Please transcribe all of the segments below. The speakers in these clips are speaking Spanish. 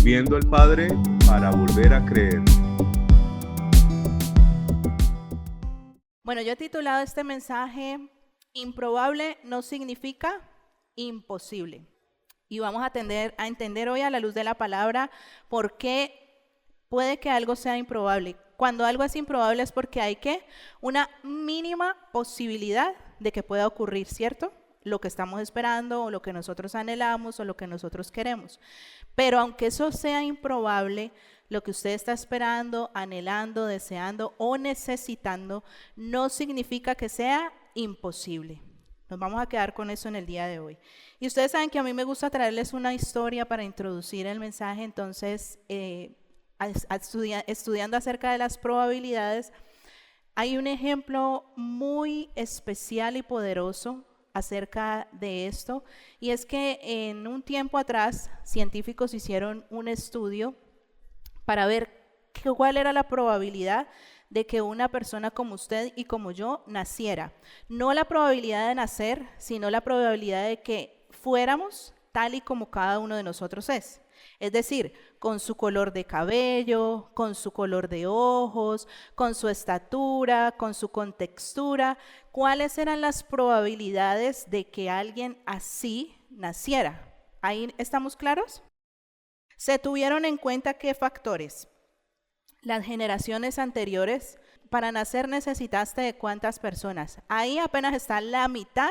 Volviendo al Padre para volver a creer. Bueno, yo he titulado este mensaje "Improbable no significa imposible". Y vamos a entender hoy a la luz de la palabra por qué puede que algo sea improbable. Cuando algo es improbable es porque hay una mínima posibilidad de que pueda ocurrir, ¿cierto? Lo que estamos esperando o lo que nosotros anhelamos o lo que nosotros queremos. Pero aunque eso sea improbable, lo que usted está esperando, anhelando, deseando o necesitando, no significa que sea imposible. Nos vamos a quedar con eso en el día de hoy. Y ustedes saben que a mí me gusta traerles una historia para introducir el mensaje, entonces, estudiando acerca de las probabilidades, hay un ejemplo muy especial y poderoso acerca de esto, y es que en un tiempo atrás científicos hicieron un estudio para ver cuál era la probabilidad de que una persona como usted y como yo naciera. No la probabilidad de nacer, sino la probabilidad de que fuéramos tal y como cada uno de nosotros es. Es decir, con su color de cabello, con su color de ojos, con su estatura, con su contextura. ¿Cuáles eran las probabilidades de que alguien así naciera? ¿Ahí estamos claros? Se tuvieron en cuenta qué factores. Las generaciones anteriores, para nacer necesitaste de cuántas personas. Ahí apenas está la mitad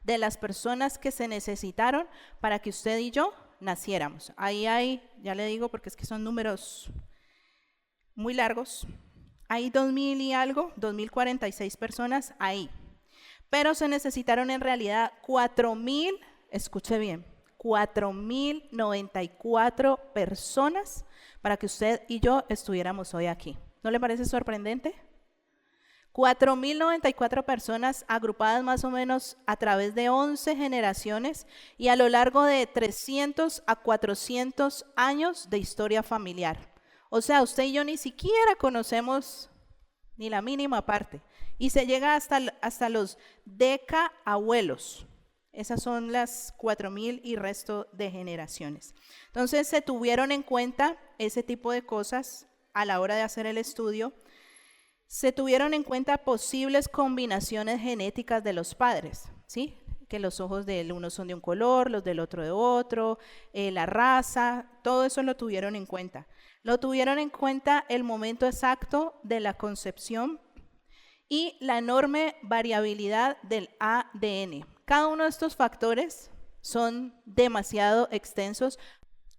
de las personas que se necesitaron para que usted y yo naciéramos. Ahí hay, ya le digo porque es que son números muy largos, hay 2000 y algo, 2046 personas ahí. Pero se necesitaron en realidad 4000, escuche bien, 4094 personas para que usted y yo estuviéramos hoy aquí. ¿No le parece sorprendente? 4094 personas agrupadas más o menos a través de 11 generaciones y a lo largo de 300 a 400 años de historia familiar. O sea, usted y yo ni siquiera conocemos ni la mínima parte. Y se llega hasta los deca-abuelos. Esas son las 4000 y resto de generaciones. Entonces se tuvieron en cuenta ese tipo de cosas a la hora de hacer el estudio. Se tuvieron en cuenta posibles combinaciones genéticas de los padres, ¿sí? Que los ojos del uno son de un color, los del otro de otro, la raza, todo eso lo tuvieron en cuenta. Lo tuvieron en cuenta el momento exacto de la concepción y la enorme variabilidad del ADN. Cada uno de estos factores son demasiado extensos.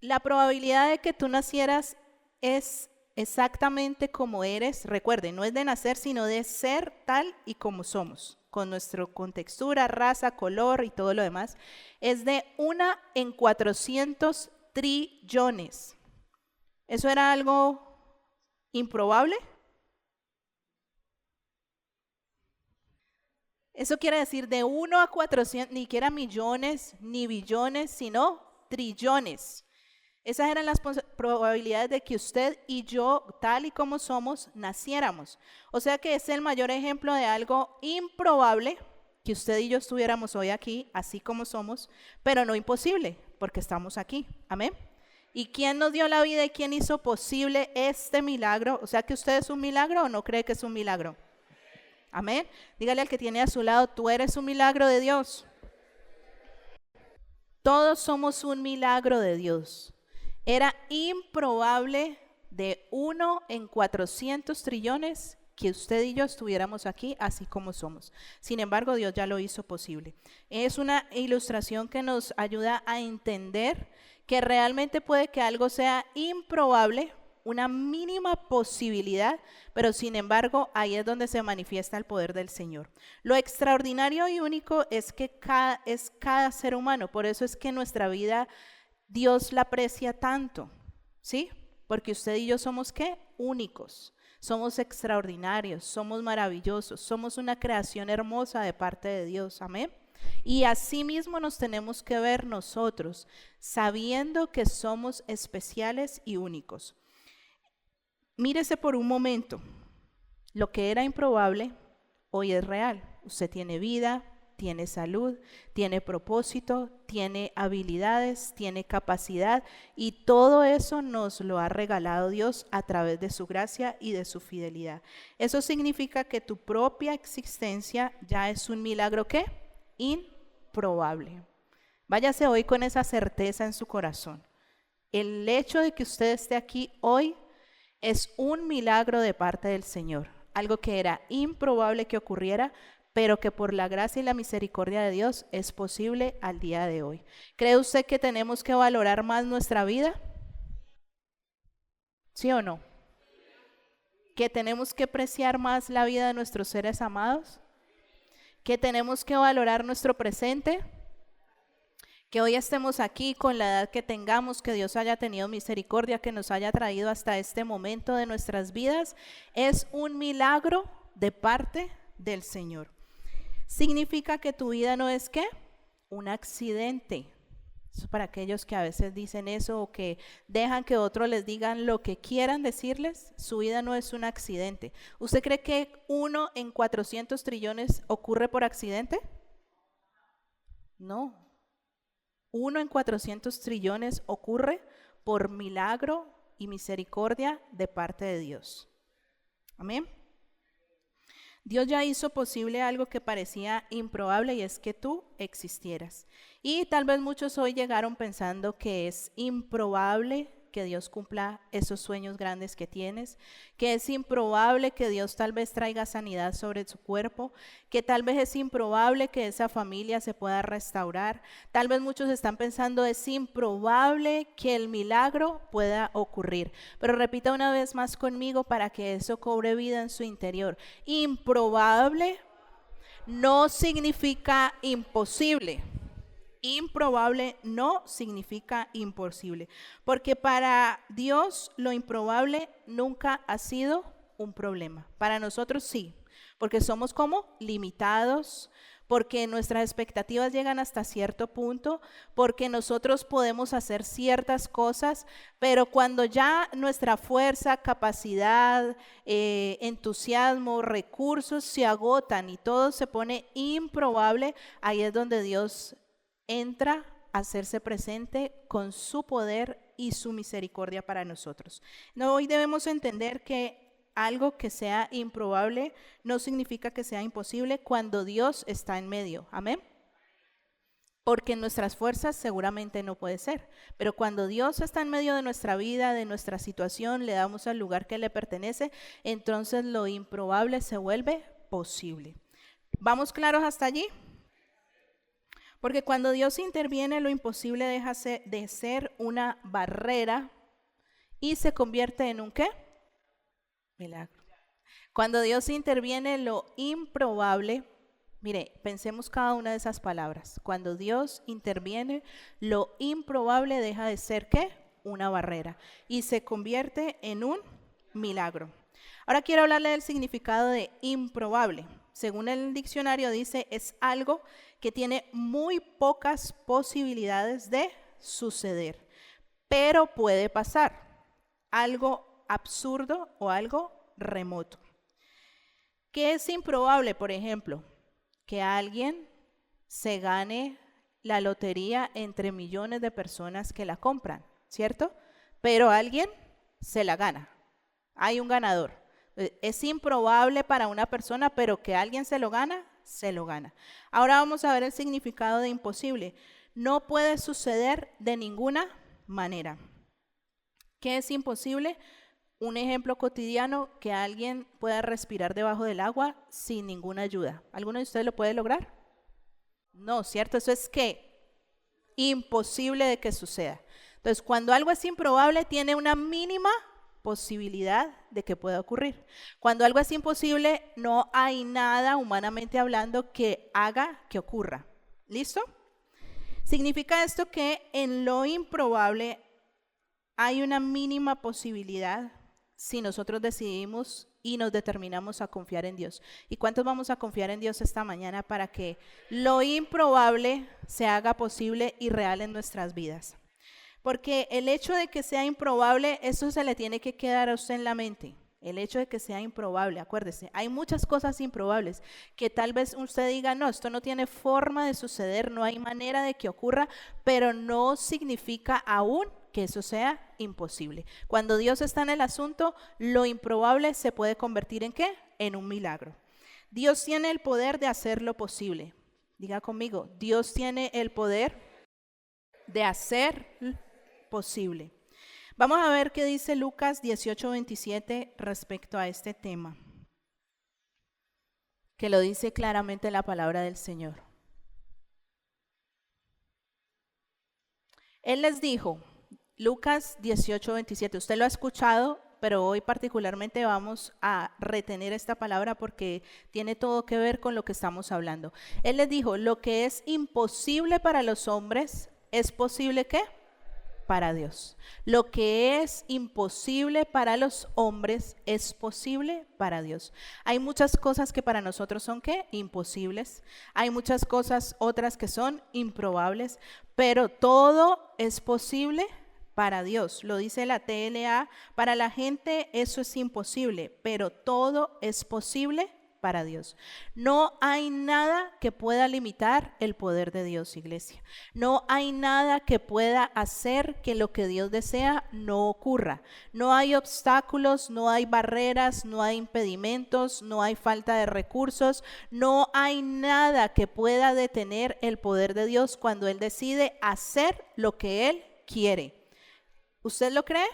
La probabilidad de que tú nacieras es exactamente como eres. Recuerden, no es de nacer, sino de ser tal y como somos, con nuestra contextura, raza, color y todo lo demás. Es de 1 en 400 trillones. ¿Eso era algo improbable? Eso quiere decir de 1 a 400, ni siquiera millones, ni billones, sino trillones. Esas eran las probabilidades de que usted y yo, tal y como somos, naciéramos. O sea que es el mayor ejemplo de algo improbable que usted y yo estuviéramos hoy aquí, así como somos, pero no imposible, porque estamos aquí. Amén. ¿Y quién nos dio la vida y quién hizo posible este milagro? O sea que usted es un milagro o no cree que es un milagro. Amén. Dígale al que tiene a su lado, tú eres un milagro de Dios. Todos somos un milagro de Dios. Era improbable de 1 en 400 trillones que usted y yo estuviéramos aquí así como somos. Sin embargo, Dios ya lo hizo posible. Es una ilustración que nos ayuda a entender que realmente puede que algo sea improbable, una mínima posibilidad, pero sin embargo ahí es donde se manifiesta el poder del Señor. Lo extraordinario y único es que cada ser humano, por eso es que nuestra vida Dios la aprecia tanto, ¿sí? Porque usted y yo somos ¿qué? Únicos, somos extraordinarios, somos maravillosos, somos una creación hermosa de parte de Dios, amén. Y así mismo nos tenemos que ver nosotros, sabiendo que somos especiales y únicos. Mírese por un momento, lo que era improbable hoy es real. Usted tiene vida, tiene salud, tiene propósito, tiene habilidades, tiene capacidad y todo eso nos lo ha regalado Dios a través de su gracia y de su fidelidad. Eso significa que tu propia existencia ya es un milagro, ¿qué? Improbable. Váyase hoy con esa certeza en su corazón. El hecho de que usted esté aquí hoy es un milagro de parte del Señor, algo que era improbable que ocurriera, pero que por la gracia y la misericordia de Dios es posible al día de hoy. ¿Cree usted que tenemos que valorar más nuestra vida? ¿Sí o no? ¿Que tenemos que apreciar más la vida de nuestros seres amados? ¿Que tenemos que valorar nuestro presente? Que hoy estemos aquí con la edad que tengamos, que Dios haya tenido misericordia, que nos haya traído hasta este momento de nuestras vidas, es un milagro de parte del Señor. Significa que tu vida no es ¿qué? Un accidente. Eso para aquellos que a veces dicen eso o que dejan que otros les digan lo que quieran decirles, su vida no es un accidente. ¿Usted cree que 1 en 400 trillones ocurre por accidente? No. 1 en 400 trillones ocurre por milagro y misericordia de parte de Dios. Amén. Dios ya hizo posible algo que parecía improbable y es que tú existieras. Y tal vez muchos hoy llegaron pensando que es improbable que Dios cumpla esos sueños grandes que tienes, que es improbable que Dios tal vez traiga sanidad sobre su cuerpo, que tal vez es improbable que esa familia se pueda restaurar. Tal vez muchos están pensando es improbable que el milagro pueda ocurrir. Pero repita una vez más conmigo para que eso cobre vida en su interior. Improbable no significa imposible. Improbable no significa imposible, porque para Dios lo improbable nunca ha sido un problema. Para nosotros sí, porque somos como limitados, porque nuestras expectativas llegan hasta cierto punto, porque nosotros podemos hacer ciertas cosas, pero cuando ya nuestra fuerza, capacidad, entusiasmo, recursos se agotan y todo se pone improbable, ahí es donde Dios entra a hacerse presente con su poder y su misericordia para nosotros. No, hoy debemos entender que algo que sea improbable no significa que sea imposible cuando Dios está en medio. Amén. Porque en nuestras fuerzas seguramente no puede ser, pero cuando Dios está en medio de nuestra vida, de nuestra situación, le damos al lugar que le pertenece, entonces lo improbable se vuelve posible. ¿Vamos claros hasta allí? Porque cuando Dios interviene, lo imposible deja de ser una barrera y se convierte en un ¿qué? Milagro. Cuando Dios interviene, lo improbable, mire, pensemos cada una de esas palabras. Cuando Dios interviene, lo improbable deja de ser ¿qué? Una barrera y se convierte en un milagro. Ahora quiero hablarle del significado de improbable. Según el diccionario dice, es algo que tiene muy pocas posibilidades de suceder, pero puede pasar. Algo absurdo o algo remoto. ¿Qué es improbable? Por ejemplo, que alguien se gane la lotería entre millones de personas que la compran, ¿cierto? Pero alguien se la gana. Hay un ganador. Es improbable para una persona, pero que alguien se lo gana, se lo gana. Ahora vamos a ver el significado de imposible. No puede suceder de ninguna manera. ¿Qué es imposible? Un ejemplo cotidiano, que alguien pueda respirar debajo del agua sin ninguna ayuda. ¿Alguno de ustedes lo puede lograr? No, ¿cierto? Eso es ¿qué? Imposible de que suceda. Entonces, cuando algo es improbable, tiene una mínima posibilidad de que pueda ocurrir. Cuando algo es imposible, no hay nada humanamente hablando que haga que ocurra. ¿Listo? Significa esto que en lo improbable hay una mínima posibilidad si nosotros decidimos y nos determinamos a confiar en Dios. ¿Y cuántos vamos a confiar en Dios esta mañana para que lo improbable se haga posible y real en nuestras vidas? Porque el hecho de que sea improbable, eso se le tiene que quedar a usted en la mente. El hecho de que sea improbable, acuérdese, hay muchas cosas improbables que tal vez usted diga, no, esto no tiene forma de suceder, no hay manera de que ocurra, pero no significa aún que eso sea imposible. Cuando Dios está en el asunto, lo improbable se puede convertir ¿en qué? En un milagro. Dios tiene el poder de hacer lo posible. Diga conmigo, Dios tiene el poder de hacer posible. Vamos a ver qué dice Lucas 18:27 respecto a este tema, que lo dice claramente la palabra del Señor. Él les dijo, Lucas 18:27, usted lo ha escuchado, pero hoy particularmente vamos a retener esta palabra porque tiene todo que ver con lo que estamos hablando. Él les dijo, lo que es imposible para los hombres, ¿es posible qué? Para Dios. Lo que es imposible para los hombres es posible para Dios. Hay muchas cosas que para nosotros son ¿qué? Imposibles. Hay muchas cosas otras que son improbables, pero todo es posible para Dios. Lo dice la TLA, para la gente eso es imposible, pero todo es posible para Dios. No hay nada que pueda limitar el poder de Dios, iglesia. No hay nada que pueda hacer que lo que Dios desea no ocurra. No hay obstáculos, no hay barreras, no hay impedimentos, no hay falta de recursos. No hay nada que pueda detener el poder de Dios cuando Él decide hacer lo que Él quiere. ¿Usted lo cree?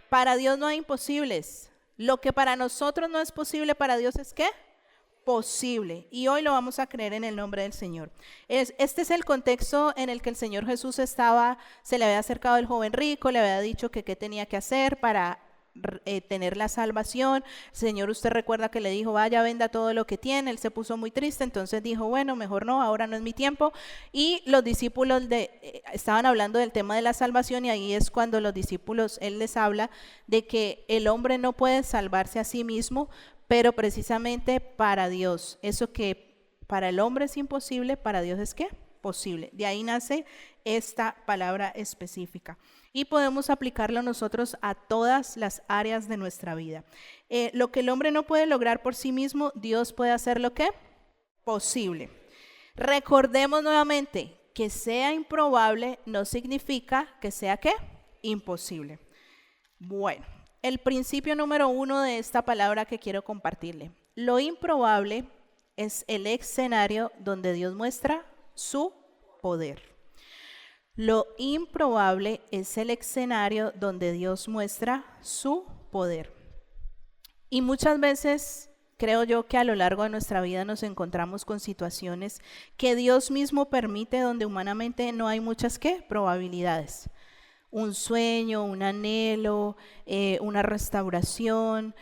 Para Dios no hay imposibles. Lo que para nosotros no es posible, para Dios es ¿qué? Posible. Y hoy lo vamos a creer en el nombre del Señor. Este es el contexto en el que el Señor Jesús se le había acercado el joven rico, le había dicho que qué tenía que hacer para tener la salvación. Señor, usted recuerda que le dijo, vaya, venda todo lo que tiene. Él se puso muy triste, entonces dijo, bueno, mejor no, ahora no es mi tiempo. Y los discípulos estaban hablando del tema de la salvación, y ahí es cuando los discípulos, Él les habla de que el hombre no puede salvarse a sí mismo, pero precisamente para Dios, eso que para el hombre es imposible, para Dios es ¿qué? Posible. De ahí nace esta palabra específica. Y podemos aplicarlo nosotros a todas las áreas de nuestra vida. Lo que el hombre no puede lograr por sí mismo, Dios puede hacer lo que posible. Recordemos nuevamente que sea improbable no significa que sea ¿qué? Imposible. Bueno, el principio número 1 de esta palabra que quiero compartirle. Lo improbable es el escenario donde Dios muestra su poder. Lo improbable es el escenario donde Dios muestra su poder. Y muchas veces creo yo que a lo largo de nuestra vida nos encontramos con situaciones que Dios mismo permite donde humanamente no hay muchas ¿qué? Probabilidades. Un sueño, un anhelo, una restauración,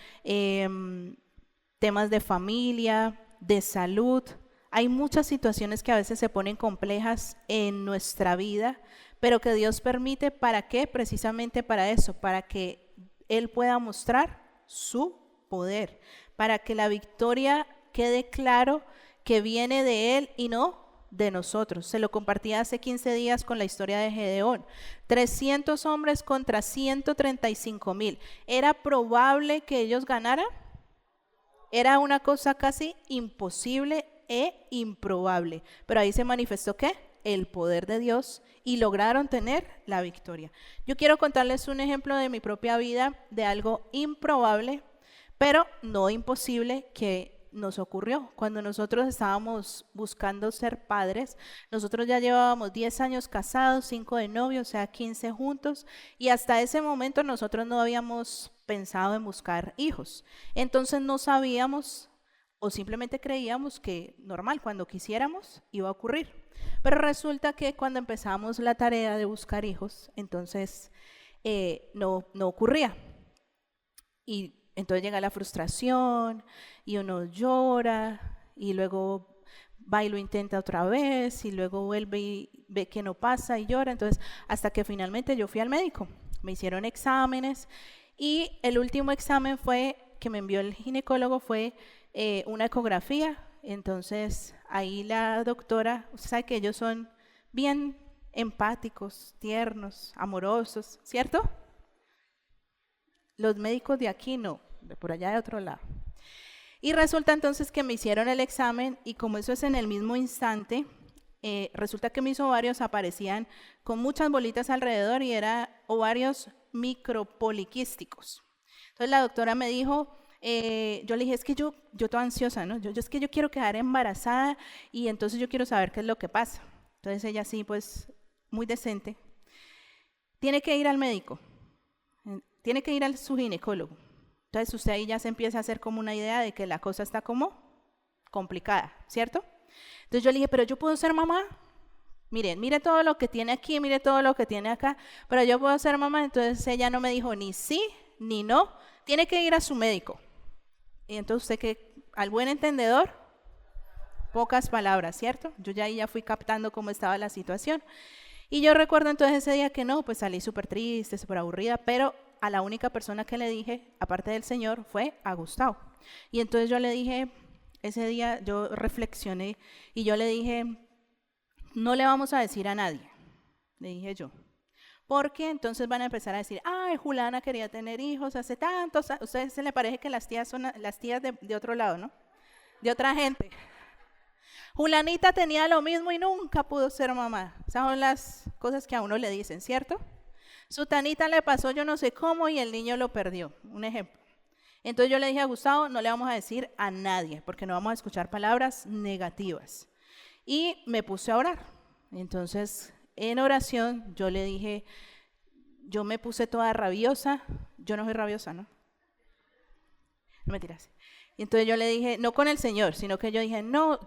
temas de familia, de salud. Hay muchas situaciones que a veces se ponen complejas en nuestra vida, pero que Dios permite, ¿para qué? Precisamente para eso, para que Él pueda mostrar su poder, para que la victoria quede claro que viene de Él y no de nosotros. Se lo compartí hace 15 días con la historia de Gedeón. 300 hombres contra 135,000. ¿Era probable que ellos ganaran? Era una cosa casi imposible e improbable, pero ahí se manifestó ¿qué? El poder de Dios, y lograron tener la victoria. Yo quiero contarles un ejemplo de mi propia vida, de algo improbable, pero no imposible, que nos ocurrió. Cuando nosotros estábamos buscando ser padres, nosotros ya llevábamos 10 años casados, 5 de novio, o sea 15 juntos, y hasta ese momento nosotros no habíamos pensado en buscar hijos. Entonces no sabíamos, o simplemente creíamos que normal, cuando quisiéramos iba a ocurrir. Pero resulta que cuando empezamos la tarea de buscar hijos, entonces no ocurría. Y entonces llega la frustración y uno llora y luego va y lo intenta otra vez y luego vuelve y ve que no pasa y llora. Entonces hasta que finalmente yo fui al médico, me hicieron exámenes, y el último examen que me envió el ginecólogo fue una ecografía. Entonces ahí la doctora, usted sabe que ellos son bien empáticos, tiernos, amorosos, ¿cierto? Los médicos de aquí no, de por allá de otro lado. Y resulta entonces que me hicieron el examen y como eso es en el mismo instante, resulta que mis ovarios aparecían con muchas bolitas alrededor y eran ovarios micropoliquísticos. Entonces la doctora me dijo, yo le dije, es que yo toda ansiosa, ¿no? Es que yo quiero quedar embarazada y entonces yo quiero saber qué es lo que pasa. Entonces ella sí, pues, muy decente. Tiene que ir al médico, tiene que ir a su ginecólogo. Entonces usted ahí ya se empieza a hacer como una idea de que la cosa está como complicada, ¿cierto? Entonces yo le dije, pero yo puedo ser mamá. Mire todo lo que tiene aquí, mire todo lo que tiene acá, pero yo puedo ser mamá. Entonces ella no me dijo ni sí ni no, tiene que ir a su médico. Y entonces usted que al buen entendedor, pocas palabras, ¿cierto? Yo ya ahí ya fui captando cómo estaba la situación. Y yo recuerdo entonces ese día que no, pues salí súper triste, súper aburrida, pero a la única persona que le dije, aparte del Señor, fue a Gustavo. Y entonces yo le dije, ese día yo reflexioné y yo le dije, no le vamos a decir a nadie, le dije yo. Porque entonces van a empezar a decir, ay, Juliana quería tener hijos hace tantos, a ustedes se le parece que las tías son las tías de otro lado, ¿no? De otra gente. Julanita tenía lo mismo y nunca pudo ser mamá. Esas son las cosas que a uno le dicen, ¿cierto? Sutanita le pasó yo no sé cómo y el niño lo perdió, un ejemplo. Entonces yo le dije a Gustavo, no le vamos a decir a nadie, porque no vamos a escuchar palabras negativas. Y me puse a orar. Entonces, en oración, yo le dije, yo me puse toda rabiosa. Yo no soy rabiosa, ¿no? No mentiras. Y entonces yo le dije, no con el Señor, sino que yo dije, no,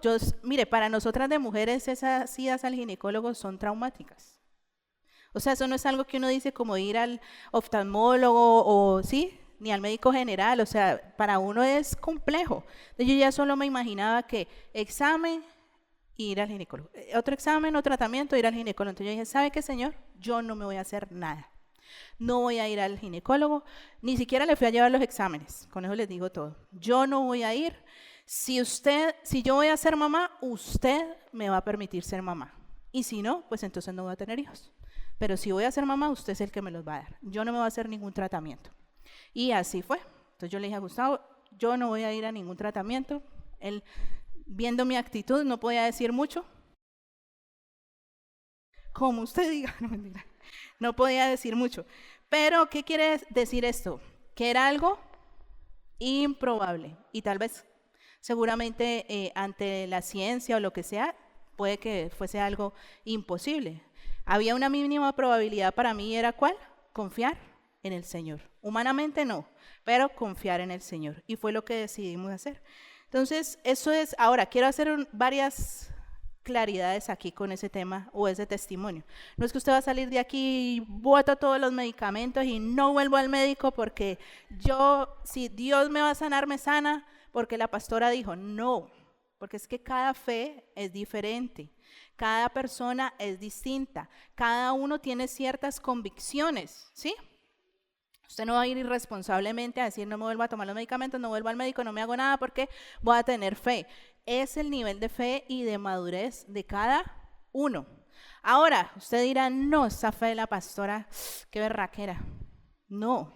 mire, para nosotras de mujeres esas idas al ginecólogo son traumáticas. O sea, eso no es algo que uno dice como ir al oftalmólogo o, ¿sí? Ni al médico general, o sea, para uno es complejo. Entonces yo ya solo me imaginaba que examen, ir al ginecólogo. Otro examen o tratamiento, ir al ginecólogo. Entonces yo dije, ¿sabe qué, Señor? Yo no me voy a hacer nada. No voy a ir al ginecólogo, ni siquiera le fui a llevar los exámenes. Con eso les digo todo. Yo no voy a ir. Si yo voy a ser mamá, usted me va a permitir ser mamá. Y si no, pues entonces no voy a tener hijos. Pero si voy a ser mamá, usted es el que me los va a dar. Yo no me voy a hacer ningún tratamiento. Y así fue. Entonces yo le dije a Gustavo, yo no voy a ir a ningún tratamiento. Él, viendo mi actitud, no podía decir mucho. Como usted diga, no mentira. No podía decir mucho. Pero, ¿qué quiere decir esto? Que era algo improbable. Y tal vez, seguramente, ante la ciencia o lo que sea, puede que fuese algo imposible. Había una mínima probabilidad para mí, ¿era cuál? Confiar en el Señor. Humanamente no, pero confiar en el Señor. Y fue lo que decidimos hacer. Entonces, eso es, ahora quiero hacer varias claridades aquí con ese tema o ese testimonio. No es que usted va a salir de aquí y bota todos los medicamentos y no vuelvo al médico porque si Dios me va a sanar, me sana, porque la pastora dijo, no, porque es que cada fe es diferente. Cada persona es distinta, cada uno tiene ciertas convicciones, ¿sí? Usted no va a ir irresponsablemente a decir no me vuelvo a tomar los medicamentos, no vuelvo al médico, no me hago nada porque voy a tener fe. Es el nivel de fe y de madurez de cada uno. Ahora, usted dirá, no, esa fe de la pastora, qué berraquera. No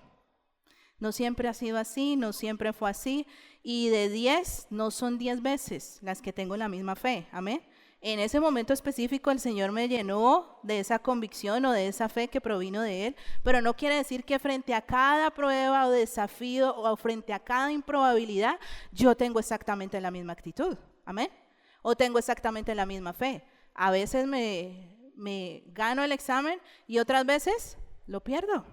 siempre ha sido así, no siempre fue así. Y de 10, no son 10 veces las que tengo la misma fe, amén. En ese momento específico el Señor me llenó de esa convicción o de esa fe que provino de Él, pero no quiere decir que frente a cada prueba o desafío o frente a cada improbabilidad yo tengo exactamente la misma actitud, amén, o tengo exactamente la misma fe. A veces me gano el examen y otras veces lo pierdo.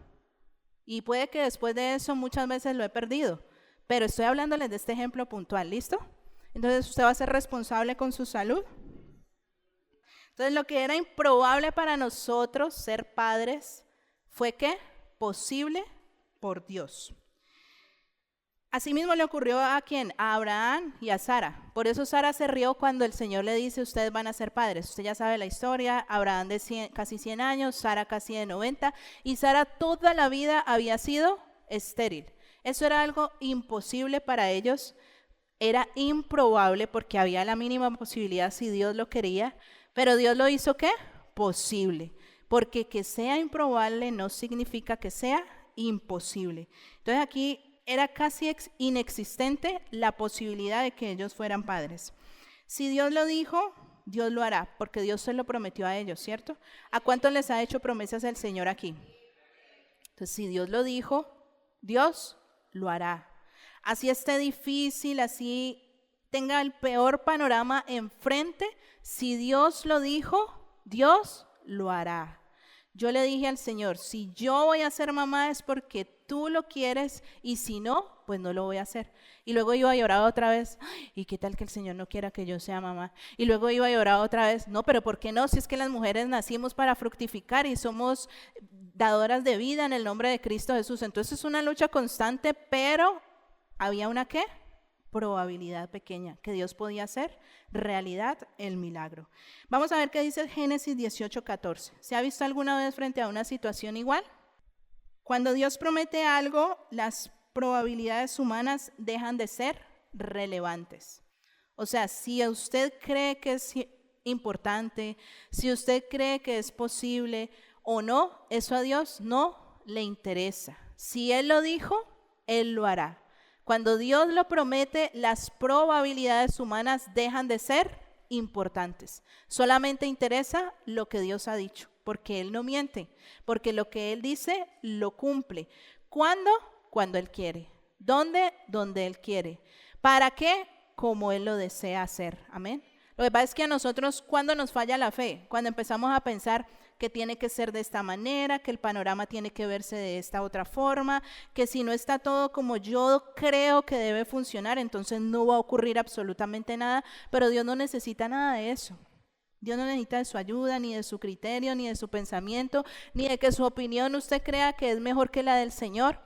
Y puede que después de eso muchas veces lo he perdido, pero estoy hablándoles de este ejemplo puntual, ¿listo? Entonces usted va a ser responsable con su salud. Entonces lo que era improbable para nosotros ser padres fue que posible por Dios. Asimismo le ocurrió a ¿quién? A Abraham y a Sara. Por eso Sara se rió cuando el Señor le dice ustedes van a ser padres. Usted ya sabe la historia, Abraham de casi 100 años, Sara casi de 90 y Sara toda la vida había sido estéril. Eso era algo imposible para ellos, era improbable porque había la mínima posibilidad si Dios lo quería. Pero Dios lo hizo, ¿qué? Posible. Porque que sea improbable no significa que sea imposible. Entonces aquí era casi inexistente la posibilidad de que ellos fueran padres. Si Dios lo dijo, Dios lo hará, porque Dios se lo prometió a ellos, ¿cierto? ¿A cuántos les ha hecho promesas el Señor aquí? Entonces, si Dios lo dijo, Dios lo hará. Así esté difícil, así tenga el peor panorama enfrente, si Dios lo dijo, Dios lo hará. Yo le dije al Señor, si yo voy a ser mamá es porque tú lo quieres y si no, pues no lo voy a hacer. Y luego iba a llorar otra vez, ¿y qué tal que el Señor no quiera que yo sea mamá? Y luego iba a llorar otra vez, no, pero ¿por qué no? Si es que las mujeres nacimos para fructificar y somos dadoras de vida en el nombre de Cristo Jesús. Entonces es una lucha constante, pero había una ¿qué? Probabilidad pequeña que Dios podía hacer realidad el milagro. Vamos a ver qué dice Génesis 18:14. ¿Se ha visto alguna vez frente a una situación igual? Cuando Dios promete algo, las probabilidades humanas dejan de ser relevantes. O sea, si usted cree que es importante, si usted cree que es posible o no, eso a Dios no le interesa. Si Él lo dijo, Él lo hará. Cuando Dios lo promete, las probabilidades humanas dejan de ser importantes. Solamente interesa lo que Dios ha dicho, porque Él no miente, porque lo que Él dice lo cumple. ¿Cuándo? Cuando Él quiere. ¿Dónde? Donde Él quiere. ¿Para qué? Como Él lo desea hacer. Amén. Lo que pasa es que a nosotros, ¿cuándo nos falla la fe? Cuando empezamos a pensar que tiene que ser de esta manera, que el panorama tiene que verse de esta otra forma, que si no está todo como yo creo que debe funcionar, entonces no va a ocurrir absolutamente nada, pero Dios no necesita nada de eso. Dios no necesita de su ayuda, ni de su criterio, ni de su pensamiento, ni de que su opinión usted crea que es mejor que la del Señor.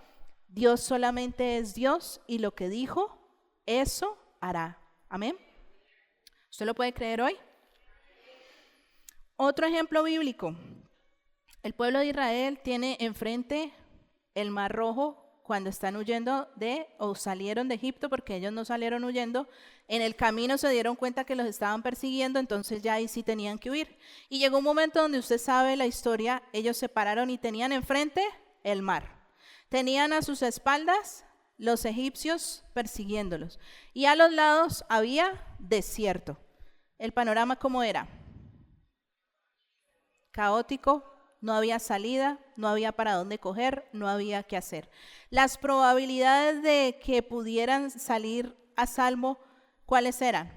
Dios solamente es Dios y lo que dijo, eso hará. Amén. ¿Usted lo puede creer hoy? Otro ejemplo bíblico. El pueblo de Israel tiene enfrente el Mar Rojo cuando están huyendo o salieron de Egipto, porque ellos no salieron huyendo. En el camino se dieron cuenta que los estaban persiguiendo, entonces ya ahí sí tenían que huir. Y llegó un momento donde usted sabe la historia, ellos se pararon y tenían enfrente el mar. Tenían a sus espaldas los egipcios persiguiéndolos. Y a los lados había desierto. ¿El panorama cómo era? Caótico, no había salida, no había para dónde coger, no había qué hacer. Las probabilidades de que pudieran salir a salvo, ¿cuáles eran?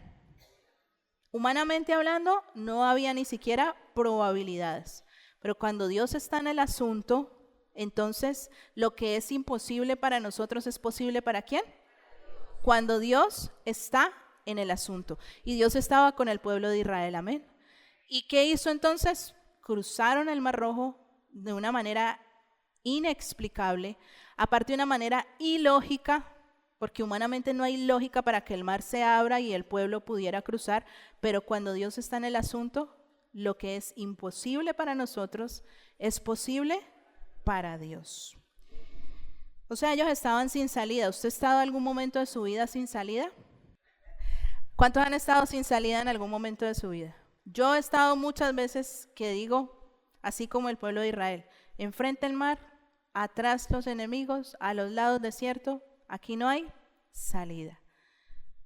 Humanamente hablando, no había ni siquiera probabilidades. Pero cuando Dios está en el asunto, entonces lo que es imposible para nosotros es posible ¿para quién? Cuando Dios está en el asunto. Y Dios estaba con el pueblo de Israel, amén. ¿Y qué hizo entonces? Cruzaron el Mar Rojo de una manera inexplicable, aparte de una manera ilógica, porque humanamente no hay lógica para que el mar se abra y el pueblo pudiera cruzar, pero cuando Dios está en el asunto, lo que es imposible para nosotros es posible para Dios. O sea, ellos estaban sin salida. ¿Usted ha estado en algún momento de su vida sin salida? ¿Cuántos han estado sin salida en algún momento de su vida? Yo he estado muchas veces que digo, así como el pueblo de Israel, enfrente el mar, atrás los enemigos, a los lados desierto, aquí no hay salida.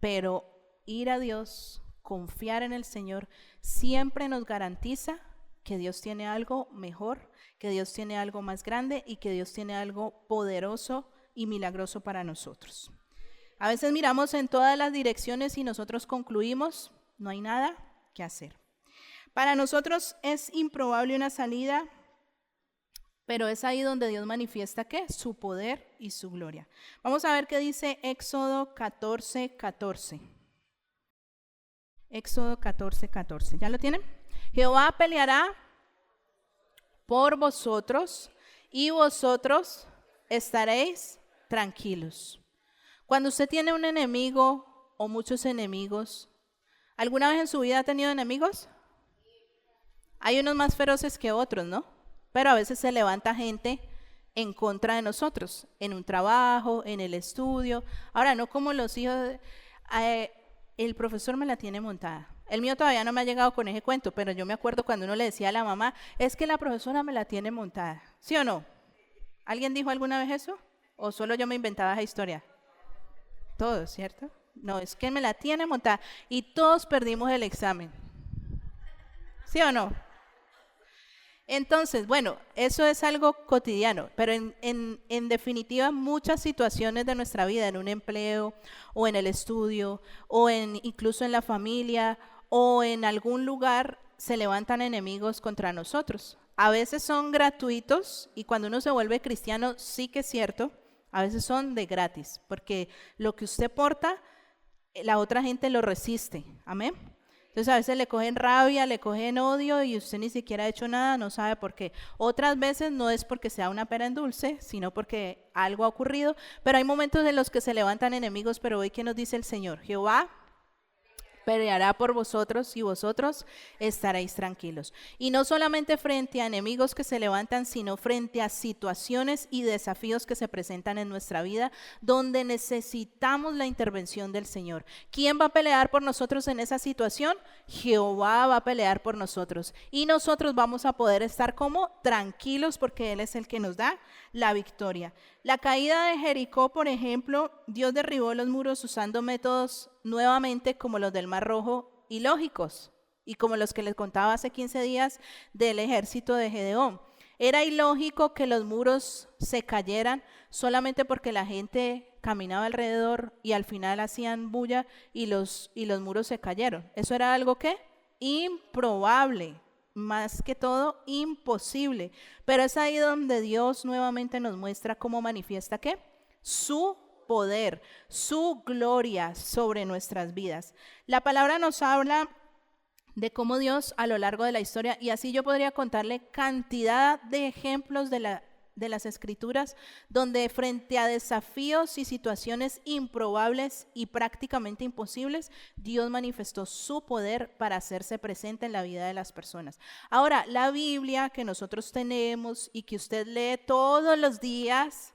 Pero ir a Dios, confiar en el Señor, siempre nos garantiza que Dios tiene algo mejor, que Dios tiene algo más grande y que Dios tiene algo poderoso y milagroso para nosotros. A veces miramos en todas las direcciones y nosotros concluimos, no hay nada que hacer. Para nosotros es improbable una salida, pero es ahí donde Dios manifiesta ¿qué? Su poder y su gloria. Vamos a ver qué dice Éxodo 14:14. Éxodo 14:14. ¿Ya lo tienen? Jehová peleará por vosotros y vosotros estaréis tranquilos. Cuando usted tiene un enemigo o muchos enemigos, ¿alguna vez en su vida ha tenido enemigos? Hay unos más feroces que otros, ¿no? Pero a veces se levanta gente en contra de nosotros, en un trabajo, en el estudio. Ahora, no como los hijos, el profesor me la tiene montada. El mío todavía no me ha llegado con ese cuento, pero yo me acuerdo cuando uno le decía a la mamá, es que la profesora me la tiene montada. ¿Sí o no? ¿Alguien dijo alguna vez eso? ¿O solo yo me inventaba esa historia? Todos, ¿cierto? No, es que me la tiene montada. Y todos perdimos el examen. ¿Sí o no? Entonces, bueno, eso es algo cotidiano, pero en definitiva muchas situaciones de nuestra vida, en un empleo o en el estudio o incluso en la familia o en algún lugar, se levantan enemigos contra nosotros. A veces son gratuitos y cuando uno se vuelve cristiano sí que es cierto, a veces son de gratis, porque lo que usted porta, la otra gente lo resiste. Amén. Entonces a veces le cogen rabia, le cogen odio y usted ni siquiera ha hecho nada, no sabe por qué. Otras veces no es porque sea una pera en dulce, sino porque algo ha ocurrido. Pero hay momentos en los que se levantan enemigos, pero hoy, ¿qué nos dice el Señor? Jehová peleará por vosotros y vosotros estaréis tranquilos. Y no solamente frente a enemigos que se levantan, sino frente a situaciones y desafíos que se presentan en nuestra vida, donde necesitamos la intervención del Señor. ¿Quién va a pelear por nosotros en esa situación? Jehová va a pelear por nosotros. Y nosotros vamos a poder estar como tranquilos porque Él es el que nos da la victoria. La caída de Jericó, por ejemplo, Dios derribó los muros usando métodos nuevamente como los del Mar Rojo, ilógicos, y como los que les contaba hace 15 días del ejército de Gedeón. Era ilógico que los muros se cayeran solamente porque la gente caminaba alrededor y al final hacían bulla y los muros se cayeron. Eso era algo que improbable, más que todo imposible. Pero es ahí donde Dios nuevamente nos muestra cómo manifiesta ¿qué? Su poder, su gloria sobre nuestras vidas. La palabra nos habla de cómo Dios a lo largo de la historia, y así yo podría contarle cantidad de ejemplos de las escrituras, donde frente a desafíos y situaciones improbables y prácticamente imposibles, Dios manifestó su poder para hacerse presente en la vida de las personas. Ahora, la Biblia que nosotros tenemos y que usted lee todos los días,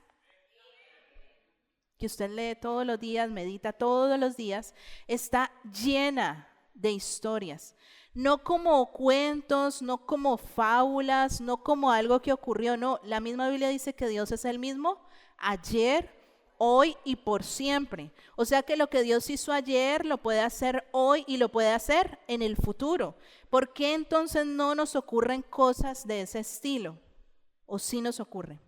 medita todos los días, está llena de historias. No como cuentos, no como fábulas, no como algo que ocurrió, no. La misma Biblia dice que Dios es el mismo ayer, hoy y por siempre. O sea que lo que Dios hizo ayer lo puede hacer hoy y lo puede hacer en el futuro. ¿Por qué entonces no nos ocurren cosas de ese estilo? ¿O sí nos ocurren?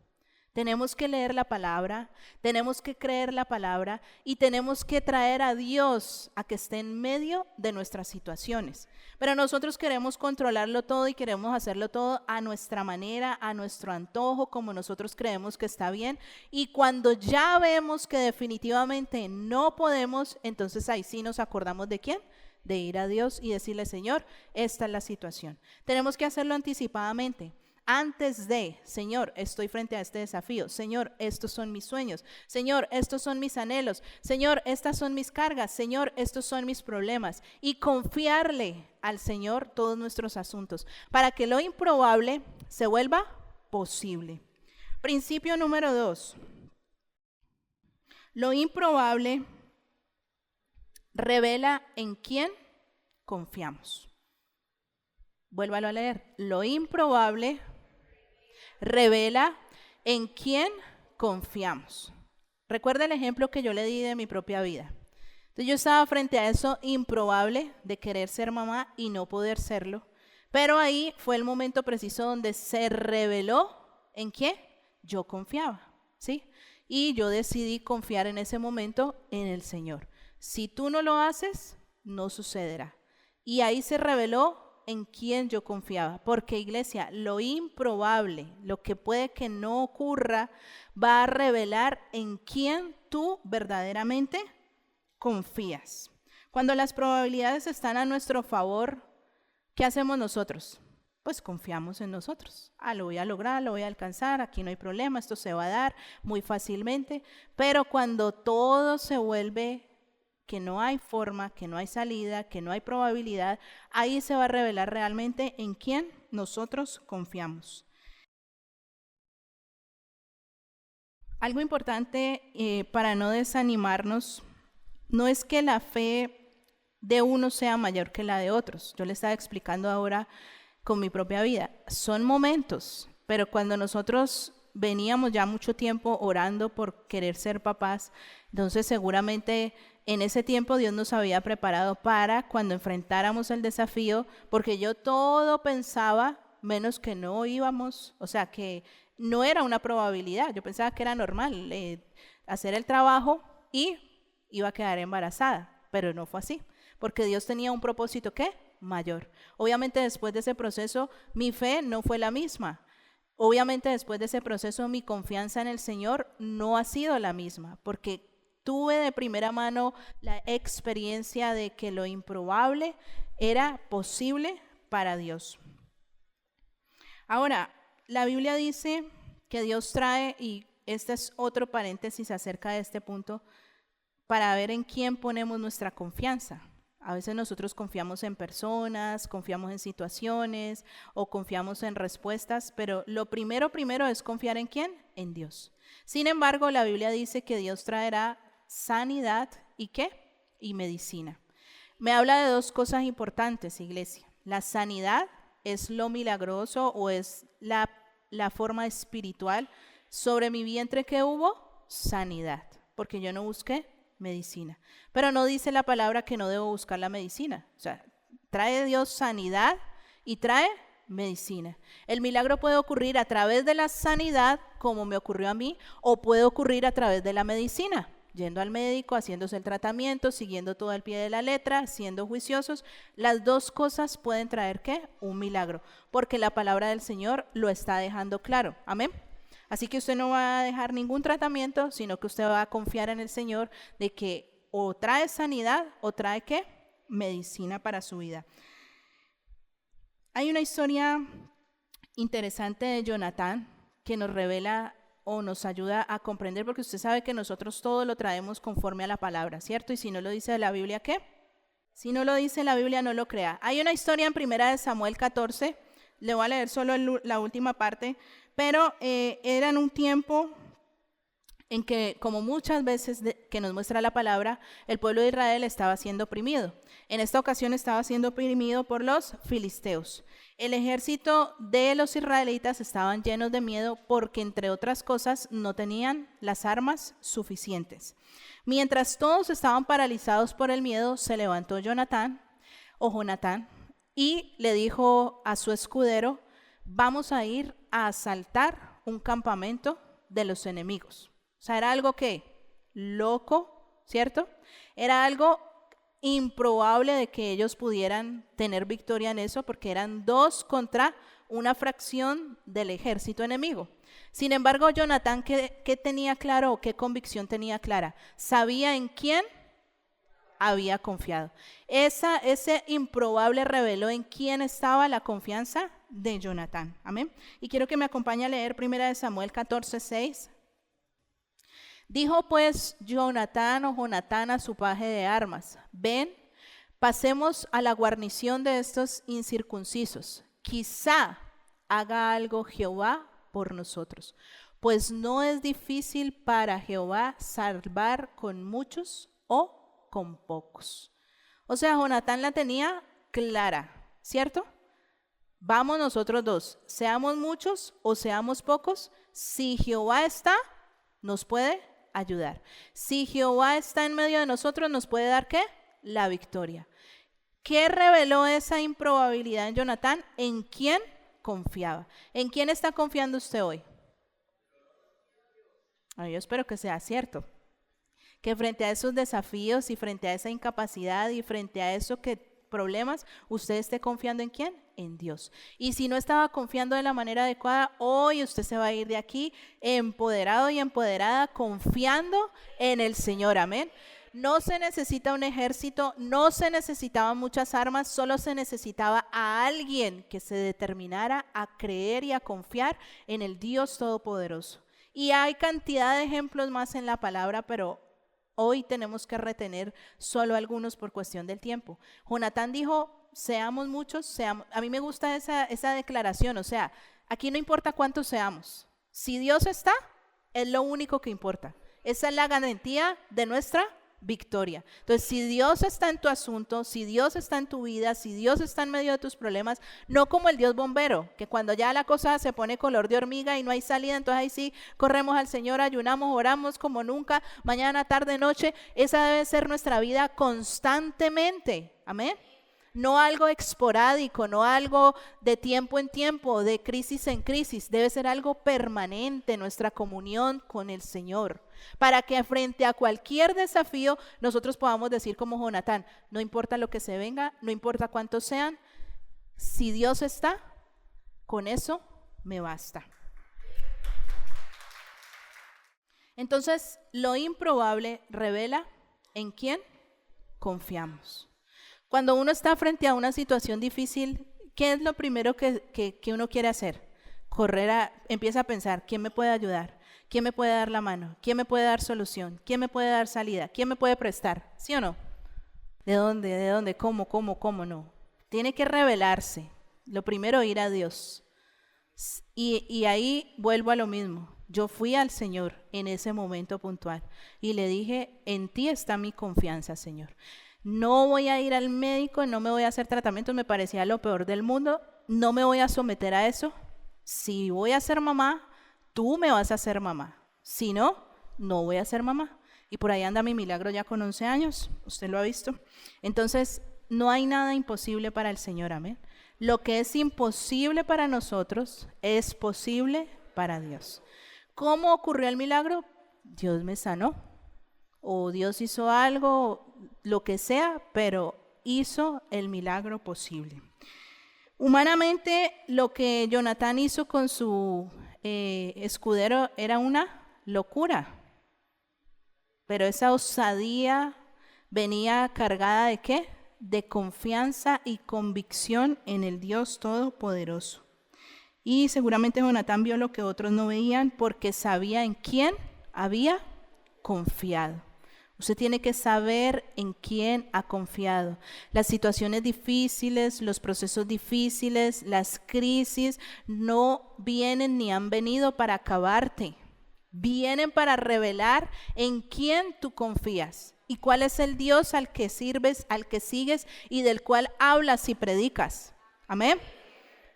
Tenemos que leer la palabra, tenemos que creer la palabra y tenemos que traer a Dios a que esté en medio de nuestras situaciones. Pero nosotros queremos controlarlo todo y queremos hacerlo todo a nuestra manera, a nuestro antojo, como nosotros creemos que está bien. Y cuando ya vemos que definitivamente no podemos, entonces ahí sí nos acordamos ¿de quién? De ir a Dios y decirle, Señor, esta es la situación. Tenemos que hacerlo anticipadamente. Antes de, Señor, estoy frente a este desafío. Señor, estos son mis sueños. Señor, estos son mis anhelos. Señor, estas son mis cargas. Señor, estos son mis problemas. Y confiarle al Señor todos nuestros asuntos para que lo improbable se vuelva posible. Principio número 2. Lo improbable revela en quién confiamos. Vuélvalo a leer. Lo improbable revela en quién confiamos. Recuerda el ejemplo que yo le di de mi propia vida. Entonces yo estaba frente a eso improbable de querer ser mamá y no poder serlo. Pero ahí fue el momento preciso donde se reveló en quién yo confiaba, ¿sí? Y yo decidí confiar en ese momento en el Señor. Si tú no lo haces, no sucederá. Y ahí se reveló en quién yo confiaba, porque iglesia, lo improbable, lo que puede que no ocurra, va a revelar en quién tú verdaderamente confías. Cuando las probabilidades están a nuestro favor, ¿qué hacemos nosotros? Pues confiamos en nosotros. Lo voy a lograr, lo voy a alcanzar, aquí no hay problema, esto se va a dar muy fácilmente. Pero cuando todo se vuelve que no hay forma, que no hay salida, que no hay probabilidad, ahí se va a revelar realmente en quién nosotros confiamos. Algo importante para no desanimarnos, no es que la fe de uno sea mayor que la de otros. Yo le estaba explicando ahora con mi propia vida. Son momentos, pero cuando nosotros veníamos ya mucho tiempo orando por querer ser papás, entonces seguramente en ese tiempo Dios nos había preparado para cuando enfrentáramos el desafío, porque yo todo pensaba menos que no íbamos, o sea, que no era una probabilidad, yo pensaba que era normal hacer el trabajo y iba a quedar embarazada, pero no fue así, porque Dios tenía un propósito, ¿qué? Mayor. Obviamente después de ese proceso mi fe no fue la misma. Obviamente después de ese proceso mi confianza en el Señor no ha sido la misma, porque tuve de primera mano la experiencia de que lo improbable era posible para Dios. Ahora, la Biblia dice que Dios trae, y este es otro paréntesis acerca de este punto, para ver en quién ponemos nuestra confianza. A veces nosotros confiamos en personas, confiamos en situaciones o confiamos en respuestas, pero lo primero es confiar ¿en quién? En Dios. Sin embargo, la Biblia dice que Dios traerá sanidad y ¿qué? Y medicina. Me habla de dos cosas importantes, iglesia. La sanidad es lo milagroso o es la forma espiritual. Sobre mi vientre que hubo sanidad, porque yo no busqué medicina. Pero no dice la palabra que no debo buscar la medicina. O sea, trae Dios sanidad y trae medicina. El milagro puede ocurrir a través de la sanidad, como me ocurrió a mí, o puede ocurrir a través de la medicina, yendo al médico, haciéndose el tratamiento, siguiendo todo al pie de la letra, siendo juiciosos. Las dos cosas pueden traer ¿qué? Un milagro, porque la palabra del Señor lo está dejando claro. Amén. Así que usted no va a dejar ningún tratamiento, sino que usted va a confiar en el Señor de que o trae sanidad o trae ¿qué? Medicina para su vida. Hay una historia interesante de Jonatán que nos revela o nos ayuda a comprender, porque usted sabe que nosotros todo lo traemos conforme a la palabra, ¿cierto? Y si no lo dice la Biblia, ¿qué? Si no lo dice la Biblia, no lo crea. Hay una historia en 1 Samuel 14, le voy a leer solo la última parte, pero era en un tiempo en que, como muchas veces que nos muestra la palabra, el pueblo de Israel estaba siendo oprimido. En esta ocasión estaba siendo oprimido por los filisteos. El ejército de los israelitas estaban llenos de miedo porque, entre otras cosas, no tenían las armas suficientes. Mientras todos estaban paralizados por el miedo, se levantó Jonatán, y le dijo a su escudero: vamos a ir a asaltar un campamento de los enemigos. O sea, era algo que loco, ¿cierto? Era algo improbable de que ellos pudieran tener victoria en eso, porque eran 2 contra una fracción del ejército enemigo. Sin embargo, Jonatán, ¿qué tenía claro o qué convicción tenía clara? Sabía en quién había confiado. Ese improbable reveló en quién estaba la confianza de Jonatán. Amén. Y quiero que me acompañe a leer 1 Samuel 14:6. Dijo pues Jonatán a su paje de armas: ven, pasemos a la guarnición de estos incircuncisos. Quizá haga algo Jehová por nosotros, pues no es difícil para Jehová salvar con muchos o con pocos. O sea, Jonatán la tenía clara, ¿cierto? Vamos nosotros 2, seamos muchos o seamos pocos, si Jehová está, nos puede ayudar. Si Jehová está en medio de nosotros, nos puede dar ¿qué? La victoria. ¿Qué reveló esa improbabilidad en Jonatán? ¿En quién confiaba? ¿En quién está confiando usted hoy? Yo espero que sea cierto. Que frente a esos desafíos y frente a esa incapacidad y frente a esos problemas, usted esté confiando ¿en quién? En Dios. Y si no estaba confiando de la manera adecuada, hoy usted se va a ir de aquí empoderado y empoderada, confiando en el Señor. Amén. No se necesita un ejército, no se necesitaban muchas armas, solo se necesitaba a alguien que se determinara a creer y a confiar en el Dios Todopoderoso. Y hay cantidad de ejemplos más en la palabra, pero hoy tenemos que retener solo algunos por cuestión del tiempo. Jonatán dijo: seamos muchos, seamos. A mí me gusta esa declaración, o sea, aquí no importa cuántos seamos. Si Dios está, es lo único que importa. Esa es la garantía de nuestra victoria. Entonces, si Dios está en tu asunto, si Dios está en tu vida, si Dios está en medio de tus problemas, no como el Dios bombero, que cuando ya la cosa se pone color de hormiga y no hay salida, entonces ahí sí corremos al Señor, ayunamos, oramos como nunca, mañana, tarde, noche. Esa debe ser nuestra vida constantemente. Amén. No algo esporádico, no algo de tiempo en tiempo, de crisis en crisis. Debe ser algo permanente, nuestra comunión con el Señor, para que frente a cualquier desafío nosotros podamos decir como Jonatán, no importa lo que se venga, no importa cuántos sean, si Dios está, con eso me basta. Entonces, lo improbable revela en quién confiamos. Cuando uno está frente a una situación difícil, ¿qué es lo primero que uno quiere hacer? Empieza a pensar, ¿quién me puede ayudar? ¿Quién me puede dar la mano? ¿Quién me puede dar solución? ¿Quién me puede dar salida? ¿Quién me puede prestar? ¿Sí o no? ¿De dónde? ¿De dónde? ¿Cómo no? Tiene que revelarse. Lo primero, ir a Dios. Y ahí vuelvo a lo mismo. Yo fui al Señor en ese momento puntual y le dije, en ti está mi confianza, Señor. No voy a ir al médico, no me voy a hacer tratamientos, me parecía lo peor del mundo, no me voy a someter a eso. Si voy a ser mamá, tú me vas a hacer mamá. Si no, no voy a ser mamá. Y por ahí anda mi milagro ya con 11 años, usted lo ha visto. Entonces, no hay nada imposible para el Señor, amén. Lo que es imposible para nosotros es posible para Dios. ¿Cómo ocurrió el milagro? Dios me sanó. O Dios hizo algo, lo que sea, pero hizo el milagro posible. Humanamente, lo que Jonatán hizo con su escudero era una locura, pero esa osadía venía cargada ¿de qué? De confianza y convicción en el Dios Todopoderoso. Y seguramente Jonatán vio lo que otros no veían porque sabía en quién había confiado. Usted tiene que saber en quién ha confiado. Las situaciones difíciles, los procesos difíciles, las crisis no vienen ni han venido para acabarte. Vienen para revelar en quién tú confías y cuál es el Dios al que sirves, al que sigues y del cual hablas y predicas. Amén.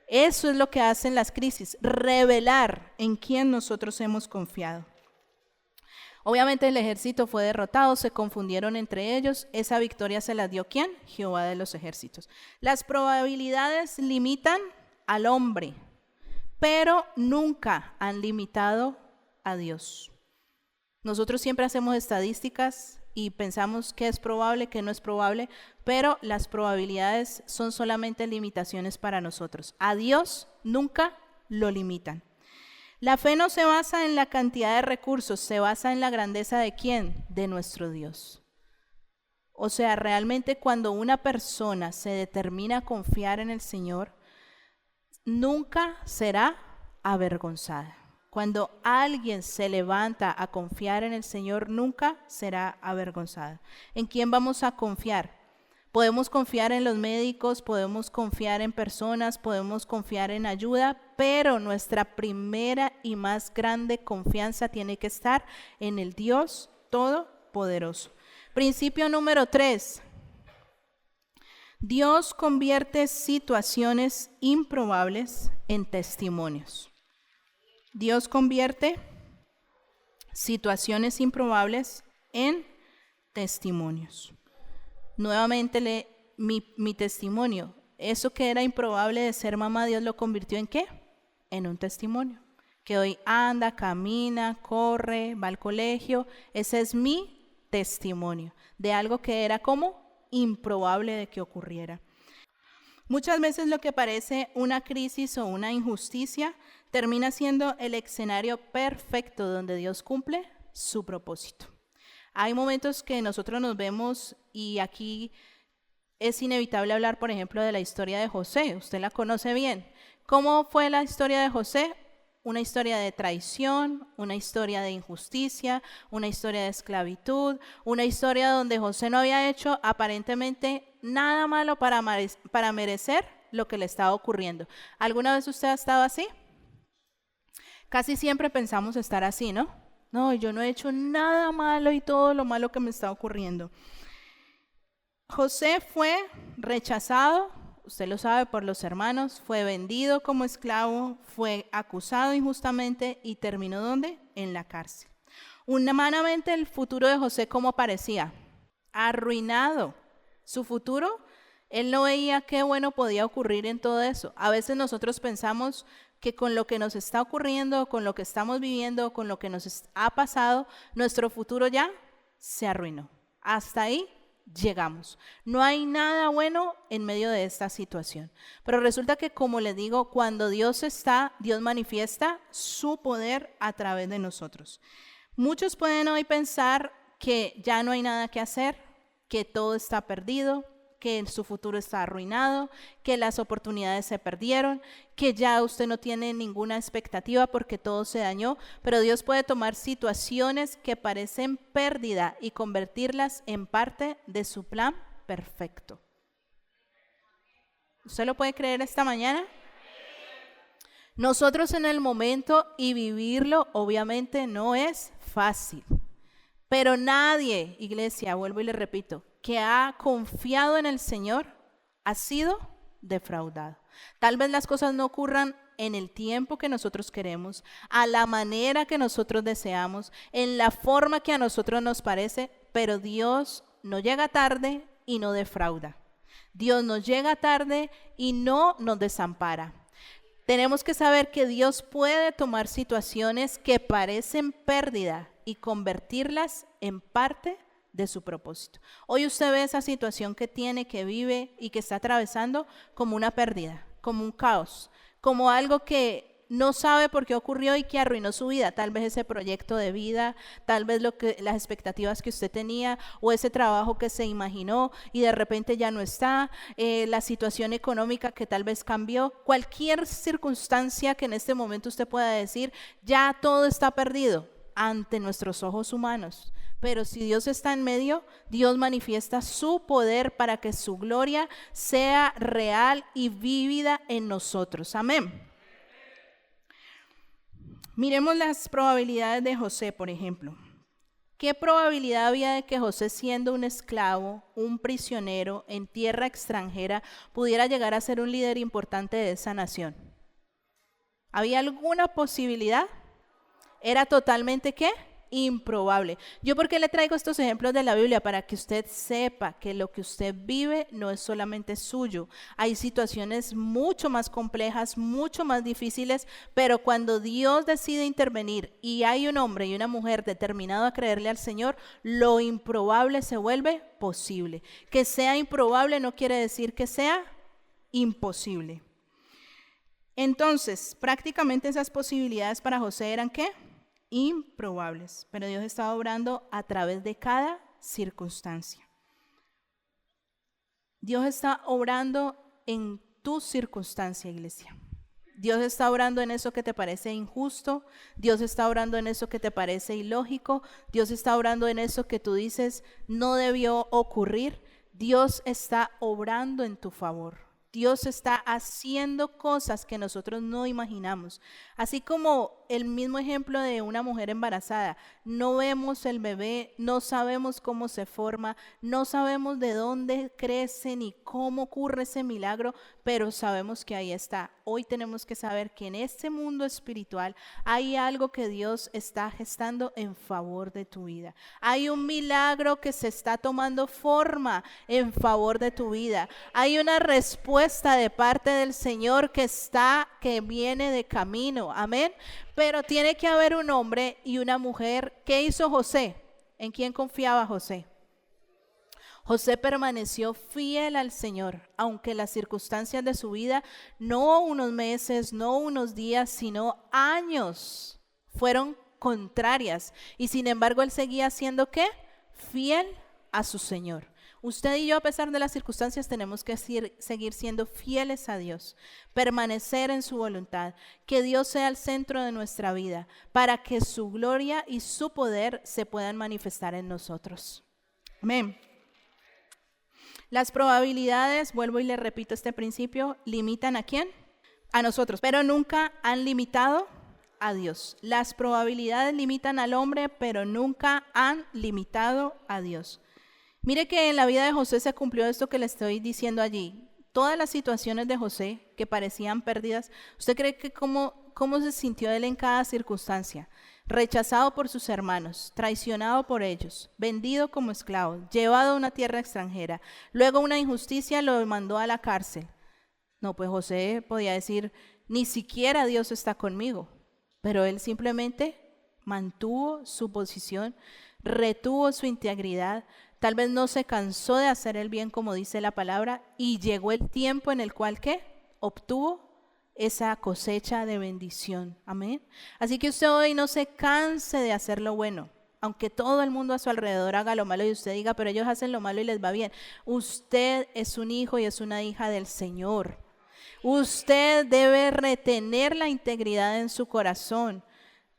Eso es lo que hacen las crisis, revelar en quién nosotros hemos confiado. Obviamente el ejército fue derrotado, se confundieron entre ellos. Esa victoria se la dio ¿quién? Jehová de los ejércitos. Las probabilidades limitan al hombre, pero nunca han limitado a Dios. Nosotros siempre hacemos estadísticas y pensamos qué es probable, qué no es probable, pero las probabilidades son solamente limitaciones para nosotros. A Dios nunca lo limitan. La fe no se basa en la cantidad de recursos, se basa en la grandeza de ¿quién? De nuestro Dios. O sea, realmente cuando una persona se determina a confiar en el Señor, nunca será avergonzada. Cuando alguien se levanta a confiar en el Señor, nunca será avergonzada. ¿En quién vamos a confiar? Podemos confiar en los médicos, podemos confiar en personas, podemos confiar en ayuda, pero nuestra primera y más grande confianza tiene que estar en el Dios Todopoderoso. Principio número 3. Dios convierte situaciones improbables en testimonios. Dios convierte situaciones improbables en testimonios. Nuevamente mi testimonio, eso que era improbable de ser mamá, Dios lo convirtió ¿en qué? En un testimonio. Que hoy anda, camina, corre, va al colegio. Ese es mi testimonio de algo que era como improbable de que ocurriera. Muchas veces lo que parece una crisis o una injusticia termina siendo el escenario perfecto donde Dios cumple su propósito. Hay momentos que nosotros nos vemos y aquí es inevitable hablar, por ejemplo, de la historia de José. Usted la conoce bien. ¿Cómo fue la historia de José? Una historia de traición, una historia de injusticia, una historia de esclavitud, una historia donde José no había hecho aparentemente nada malo para merecer lo que le estaba ocurriendo. ¿Alguna vez usted ha estado así? Casi siempre pensamos estar así, ¿no? No, yo no he hecho nada malo y todo lo malo que me está ocurriendo. José fue rechazado, usted lo sabe, por los hermanos, fue vendido como esclavo, fue acusado injustamente y terminó ¿dónde? En la cárcel. Humanamente el futuro de José, ¿cómo parecía? Arruinado. Su futuro, él no veía qué bueno podía ocurrir en todo eso. A veces nosotros pensamos que con lo que nos está ocurriendo, con lo que estamos viviendo, con lo que nos ha pasado, nuestro futuro ya se arruinó. Hasta ahí llegamos. No hay nada bueno en medio de esta situación. Pero resulta que, como les digo, cuando Dios está, Dios manifiesta su poder a través de nosotros. Muchos pueden hoy pensar que ya no hay nada que hacer, que todo está perdido, que su futuro está arruinado, que las oportunidades se perdieron, que ya usted no tiene ninguna expectativa porque todo se dañó, pero Dios puede tomar situaciones que parecen pérdida y convertirlas en parte de su plan perfecto. ¿Usted lo puede creer esta mañana? Nosotros en el momento y vivirlo obviamente no es fácil, pero nadie, iglesia, vuelvo y le repito, que ha confiado en el Señor ha sido defraudado. Tal vez las cosas no ocurran en el tiempo que nosotros queremos, a la manera que nosotros deseamos, en la forma que a nosotros nos parece, pero Dios no llega tarde y no defrauda. Dios nos llega tarde y no nos desampara. Tenemos que saber que Dios puede tomar situaciones que parecen pérdida y convertirlas en parte de su propósito. Hoy usted ve esa situación que tiene, que vive y que está atravesando como una pérdida, como un caos, como algo que no sabe por qué ocurrió y que arruinó su vida. Tal vez ese proyecto de vida, tal vez las expectativas que usted tenía o ese trabajo que se imaginó y de repente ya no está, la situación económica que tal vez cambió, cualquier circunstancia que en este momento usted pueda decir, ya todo está perdido ante nuestros ojos humanos. Pero si Dios está en medio, Dios manifiesta su poder para que su gloria sea real y vívida en nosotros. Amén. Miremos las probabilidades de José, por ejemplo. ¿Qué probabilidad había de que José, siendo un esclavo, un prisionero en tierra extranjera, pudiera llegar a ser un líder importante de esa nación? ¿Había alguna posibilidad? Era totalmente, ¿qué? Improbable. ¿Yo por qué le traigo estos ejemplos de la Biblia? Para que usted sepa que lo que usted vive no es solamente suyo. Hay situaciones mucho más complejas, mucho más difíciles, pero cuando Dios decide intervenir y hay un hombre y una mujer determinado a creerle al Señor, lo improbable se vuelve posible. Que sea improbable no quiere decir que sea imposible. Entonces, prácticamente esas posibilidades para José eran ¿qué? Improbables, pero Dios estaba obrando a través de cada circunstancia. Dios está obrando en tu circunstancia, iglesia. Dios está obrando en eso que te parece injusto, Dios está obrando en eso que te parece ilógico, Dios está obrando en eso que tú dices no debió ocurrir. Dios está obrando en tu favor. Dios está haciendo cosas que nosotros no imaginamos. Así como el mismo ejemplo de una mujer embarazada. No vemos el bebé, no sabemos cómo se forma, no sabemos de dónde crece ni cómo ocurre ese milagro, pero sabemos que ahí está. Hoy tenemos que saber que en este mundo espiritual hay algo que Dios está gestando en favor de tu vida. Hay un milagro que se está tomando forma en favor de tu vida. Hay una respuesta de parte del Señor que viene de camino. Amén. Pero tiene que haber un hombre y una mujer. ¿Qué hizo José? ¿En quién confiaba José? José permaneció fiel al Señor, aunque las circunstancias de su vida, no unos meses, no unos días, sino años, fueron contrarias. Y sin embargo, él seguía siendo ¿qué? Fiel a su Señor. Usted y yo, a pesar de las circunstancias, tenemos que seguir siendo fieles a Dios, permanecer en su voluntad, que Dios sea el centro de nuestra vida, para que su gloria y su poder se puedan manifestar en nosotros. Amén. Las probabilidades, vuelvo y le repito este principio, limitan ¿a quién? A nosotros, pero nunca han limitado a Dios. Las probabilidades limitan al hombre, pero nunca han limitado a Dios. Mire que en la vida de José se cumplió esto que le estoy diciendo allí. Todas las situaciones de José que parecían perdidas, ¿usted cree que cómo se sintió él en cada circunstancia? Rechazado por sus hermanos, traicionado por ellos, vendido como esclavo, llevado a una tierra extranjera. Luego una injusticia lo mandó a la cárcel. No, pues José podía decir, ni siquiera Dios está conmigo. Pero él simplemente mantuvo su posición, retuvo su integridad. Tal vez no se cansó de hacer el bien como dice la palabra y llegó el tiempo en el cual ¿qué? Obtuvo esa cosecha de bendición. Amén. Así que usted hoy no se canse de hacer lo bueno. Aunque todo el mundo a su alrededor haga lo malo y usted diga, pero ellos hacen lo malo y les va bien. Usted es un hijo y es una hija del Señor. Usted debe retener la integridad en su corazón.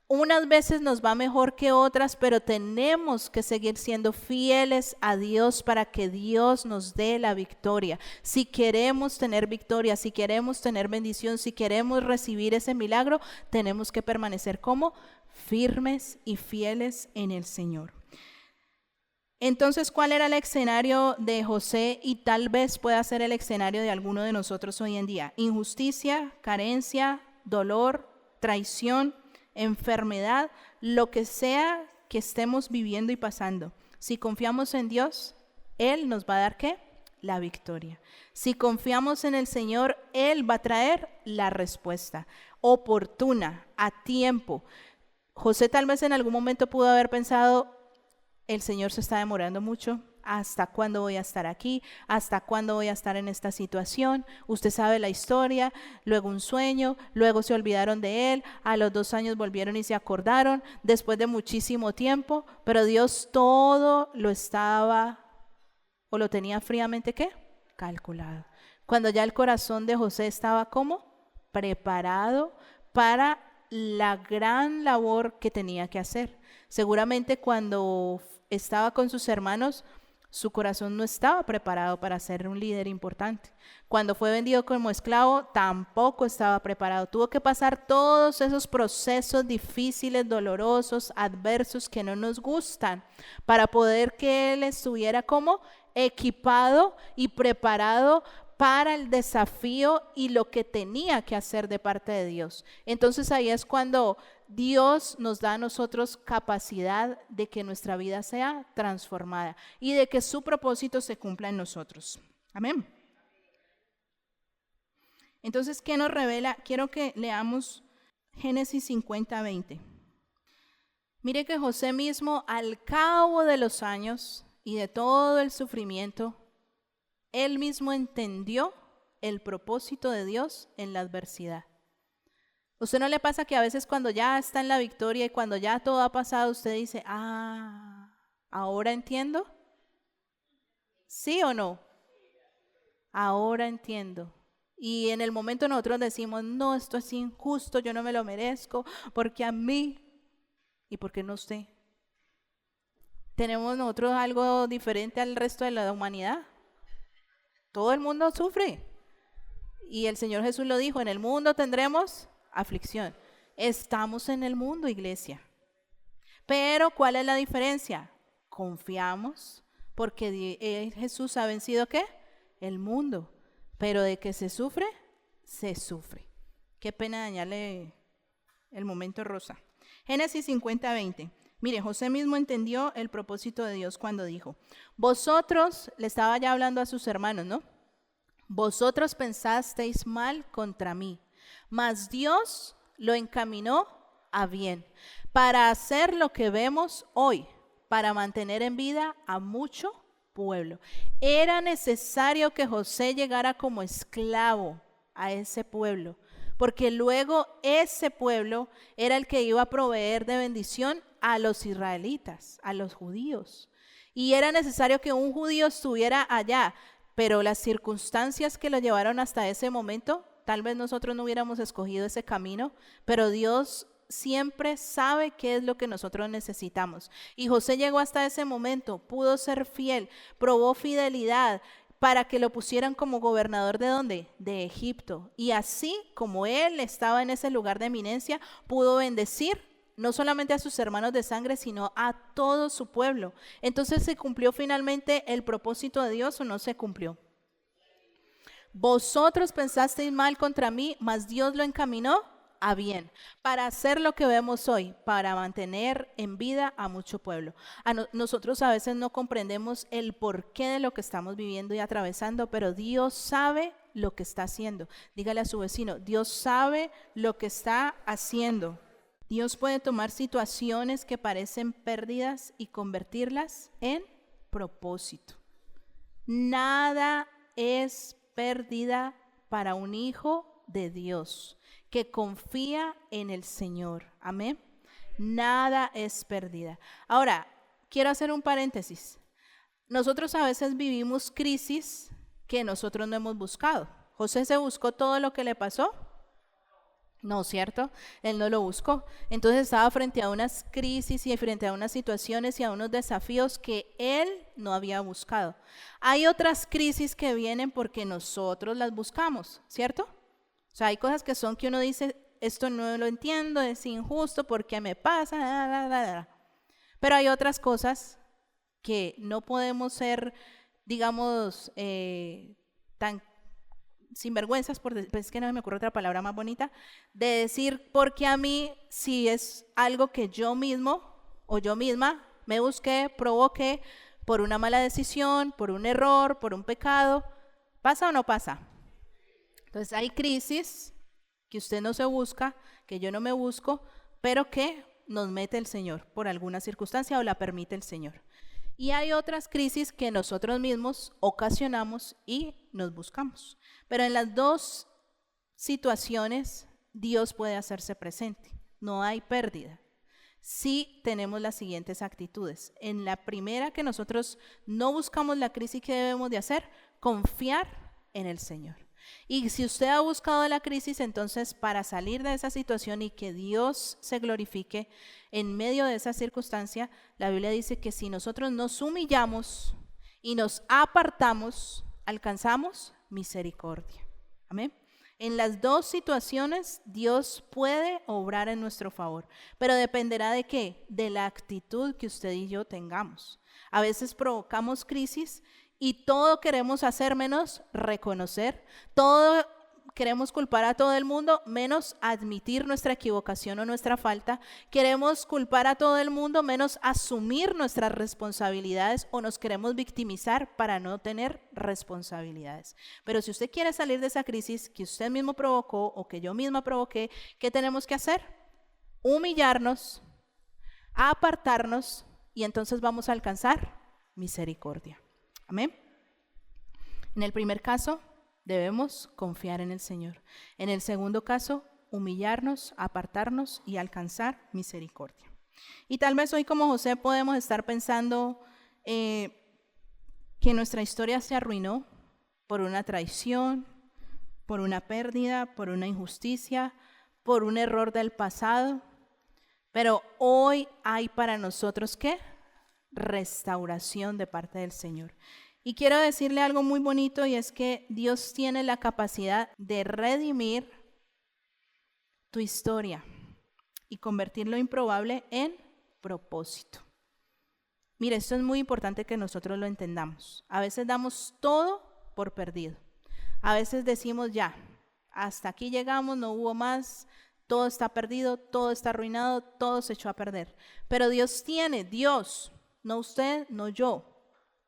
Unas veces nos va mejor que otras, pero tenemos que seguir siendo fieles a Dios para que Dios nos dé la victoria. Si queremos tener victoria, si queremos tener bendición, si queremos recibir ese milagro, tenemos que permanecer como firmes y fieles en el Señor. Entonces, ¿cuál era el escenario de José? Y tal vez pueda ser el escenario de alguno de nosotros hoy en día. Injusticia, carencia, dolor, traición, enfermedad, lo que sea que estemos viviendo y pasando. Si confiamos en Dios, Él nos va a dar ¿qué? La victoria. Si confiamos en el Señor, Él va a traer la respuesta oportuna, a tiempo. José tal vez en algún momento pudo haber pensado, el Señor se está demorando mucho. ¿Hasta cuándo voy a estar aquí? ¿Hasta cuándo voy a estar en esta situación? Usted sabe la historia, luego un sueño, luego se olvidaron de él, a los 2 años volvieron y se acordaron, después de muchísimo tiempo, pero Dios todo lo estaba, o lo tenía fríamente, ¿qué? Calculado. Cuando ya el corazón de José estaba, ¿cómo? Preparado para la gran labor que tenía que hacer. Seguramente cuando estaba con sus hermanos, su corazón no estaba preparado para ser un líder importante. Cuando fue vendido como esclavo, tampoco estaba preparado. Tuvo que pasar todos esos procesos difíciles, dolorosos, adversos que no nos gustan para poder que él estuviera como equipado y preparado para el desafío y lo que tenía que hacer de parte de Dios. Entonces ahí es cuando Dios nos da a nosotros capacidad de que nuestra vida sea transformada y de que su propósito se cumpla en nosotros. Amén. Entonces, ¿qué nos revela? Quiero que leamos Génesis 50:20. Mire que José mismo, al cabo de los años y de todo el sufrimiento, él mismo entendió el propósito de Dios en la adversidad. ¿Usted no le pasa que a veces cuando ya está en la victoria y cuando ya todo ha pasado, usted dice, ahora entiendo? ¿Sí o no? Ahora entiendo. Y en el momento nosotros decimos, no, esto es injusto, yo no me lo merezco, porque a mí, ¿y por qué no usted? ¿Tenemos nosotros algo diferente al resto de la humanidad? Todo el mundo sufre. Y el Señor Jesús lo dijo, en el mundo tendremos aflicción. Estamos en el mundo, iglesia. Pero, ¿cuál es la diferencia? Confiamos porque Jesús ha vencido, ¿qué? El mundo. Pero de que se sufre, se sufre. Qué pena dañarle el momento rosa. Génesis 50:20. Mire, José mismo entendió el propósito de Dios cuando dijo, vosotros, le estaba ya hablando a sus hermanos, ¿no? Vosotros pensasteis mal contra mí, mas Dios lo encaminó a bien, para hacer lo que vemos hoy, para mantener en vida a mucho pueblo. Era necesario que José llegara como esclavo a ese pueblo, porque luego ese pueblo era el que iba a proveer de bendición a los israelitas, a los judíos. Y era necesario que un judío estuviera allá, pero las circunstancias que lo llevaron hasta ese momento, tal vez nosotros no hubiéramos escogido ese camino, pero Dios siempre sabe qué es lo que nosotros necesitamos. Y José llegó hasta ese momento, pudo ser fiel, probó fidelidad, para que lo pusieran como gobernador ¿de dónde? De Egipto. Y así como él estaba en ese lugar de eminencia, pudo bendecir no solamente a sus hermanos de sangre, sino a todo su pueblo. Entonces, ¿se cumplió finalmente el propósito de Dios o no se cumplió? Vosotros pensasteis mal contra mí, mas Dios lo encaminó a bien, para hacer lo que vemos hoy, para mantener en vida a mucho pueblo. Nosotros a veces no comprendemos el porqué de lo que estamos viviendo y atravesando, pero Dios sabe lo que está haciendo. Dígale a su vecino, Dios sabe lo que está haciendo. Dios puede tomar situaciones que parecen pérdidas y convertirlas en propósito. Nada es pérdida para un hijo de Dios que confía en el Señor. Amén. Nada es pérdida. Ahora, quiero hacer un paréntesis. Nosotros a veces vivimos crisis que nosotros no hemos buscado. ¿José se buscó todo lo que le pasó? No, ¿cierto? Él no lo buscó. Entonces estaba frente a unas crisis y frente a unas situaciones y a unos desafíos que él no había buscado. Hay otras crisis que vienen porque nosotros las buscamos, ¿cierto? O sea, hay cosas que son que uno dice, esto no lo entiendo, es injusto, ¿por qué me pasa? Pero hay otras cosas que no podemos ser, digamos, tan sinvergüenzas, es que no me ocurre otra palabra más bonita, de decir, porque a mí si es algo que yo mismo o yo misma me busqué, provoqué por una mala decisión, por un error, por un pecado, ¿pasa o no pasa? Entonces hay crisis que usted no se busca, que yo no me busco, pero que nos mete el Señor por alguna circunstancia o la permite el Señor. Y hay otras crisis que nosotros mismos ocasionamos y nos buscamos. Pero en las dos situaciones Dios puede hacerse presente. No hay pérdida. Sí tenemos las siguientes actitudes. En la primera, que nosotros no buscamos la crisis, que debemos de hacer, confiar en el Señor. Y si usted ha buscado la crisis, entonces para salir de esa situación y que Dios se glorifique en medio de esa circunstancia, la Biblia dice que si nosotros nos humillamos y nos apartamos, alcanzamos misericordia. Amén. En las dos situaciones Dios puede obrar en nuestro favor, pero dependerá de qué, de la actitud que usted y yo tengamos. A veces provocamos crisis y todo queremos hacer menos reconocer, todo queremos culpar a todo el mundo menos admitir nuestra equivocación o nuestra falta, queremos culpar a todo el mundo menos asumir nuestras responsabilidades o nos queremos victimizar para no tener responsabilidades. Pero si usted quiere salir de esa crisis que usted mismo provocó o que yo misma provoqué, ¿qué tenemos que hacer? Humillarnos, apartarnos y entonces vamos a alcanzar misericordia. Amén. En el primer caso, debemos confiar en el Señor. En el segundo caso, humillarnos, apartarnos y alcanzar misericordia. Y tal vez hoy, como José, podemos estar pensando que nuestra historia se arruinó por una traición, por una pérdida, por una injusticia, por un error del pasado. Pero hoy hay para nosotros, ¿qué? Restauración de parte del Señor. Y quiero decirle algo muy bonito, y es que Dios tiene la capacidad de redimir tu historia y convertir lo improbable en propósito. Mire, esto es muy importante que nosotros lo entendamos. A veces damos todo por perdido. A veces decimos ya, hasta aquí llegamos, no hubo más, todo está perdido, todo está arruinado, todo se echó a perder. Pero Dios, no usted, no yo,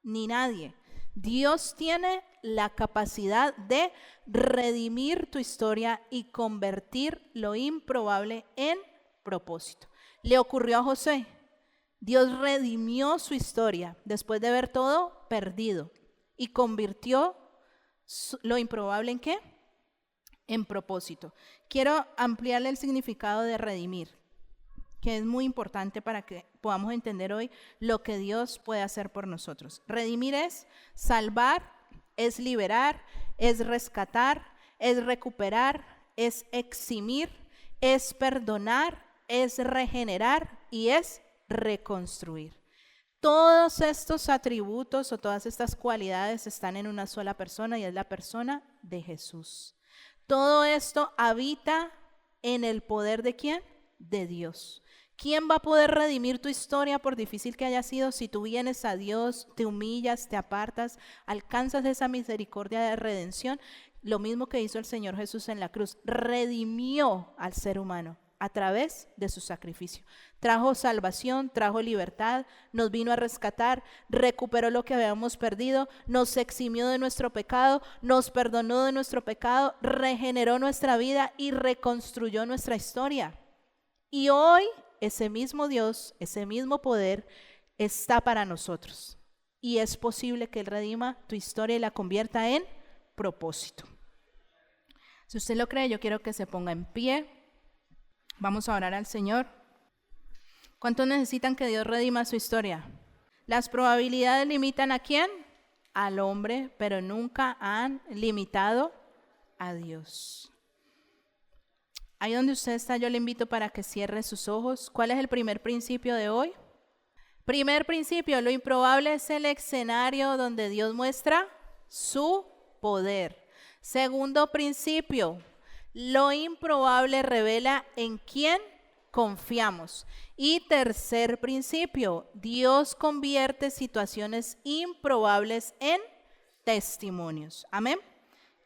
ni nadie. Dios tiene la capacidad de redimir tu historia y convertir lo improbable en propósito. Le ocurrió a José. Dios redimió su historia después de ver todo perdido y convirtió lo improbable ¿en qué? En propósito. Quiero ampliarle el significado de redimir, que es muy importante para que podamos entender hoy lo que Dios puede hacer por nosotros. Redimir es salvar, es liberar, es rescatar, es recuperar, es eximir, es perdonar, es regenerar y es reconstruir. Todos estos atributos o todas estas cualidades están en una sola persona y es la persona de Jesús. Todo esto habita en el poder ¿de quién? De Dios. ¿Quién va a poder redimir tu historia por difícil que haya sido? Si tú vienes a Dios, te humillas, te apartas, alcanzas esa misericordia de redención, lo mismo que hizo el Señor Jesús en la cruz, redimió al ser humano a través de su sacrificio. Trajo salvación, trajo libertad, nos vino a rescatar, recuperó lo que habíamos perdido, nos eximió de nuestro pecado, nos perdonó de nuestro pecado, regeneró nuestra vida y reconstruyó nuestra historia. Y hoy ese mismo Dios, ese mismo poder está para nosotros. Y es posible que Él redima tu historia y la convierta en propósito. Si usted lo cree, yo quiero que se ponga en pie. Vamos a orar al Señor. ¿Cuántos necesitan que Dios redima su historia? Las probabilidades limitan ¿a quién? Al hombre, pero nunca han limitado a Dios. Ahí donde usted está, yo le invito para que cierre sus ojos. ¿Cuál es el primer principio de hoy? Primer principio, lo improbable es el escenario donde Dios muestra su poder. Segundo principio, lo improbable revela en quién confiamos. Y tercer principio, Dios convierte situaciones improbables en testimonios. Amén.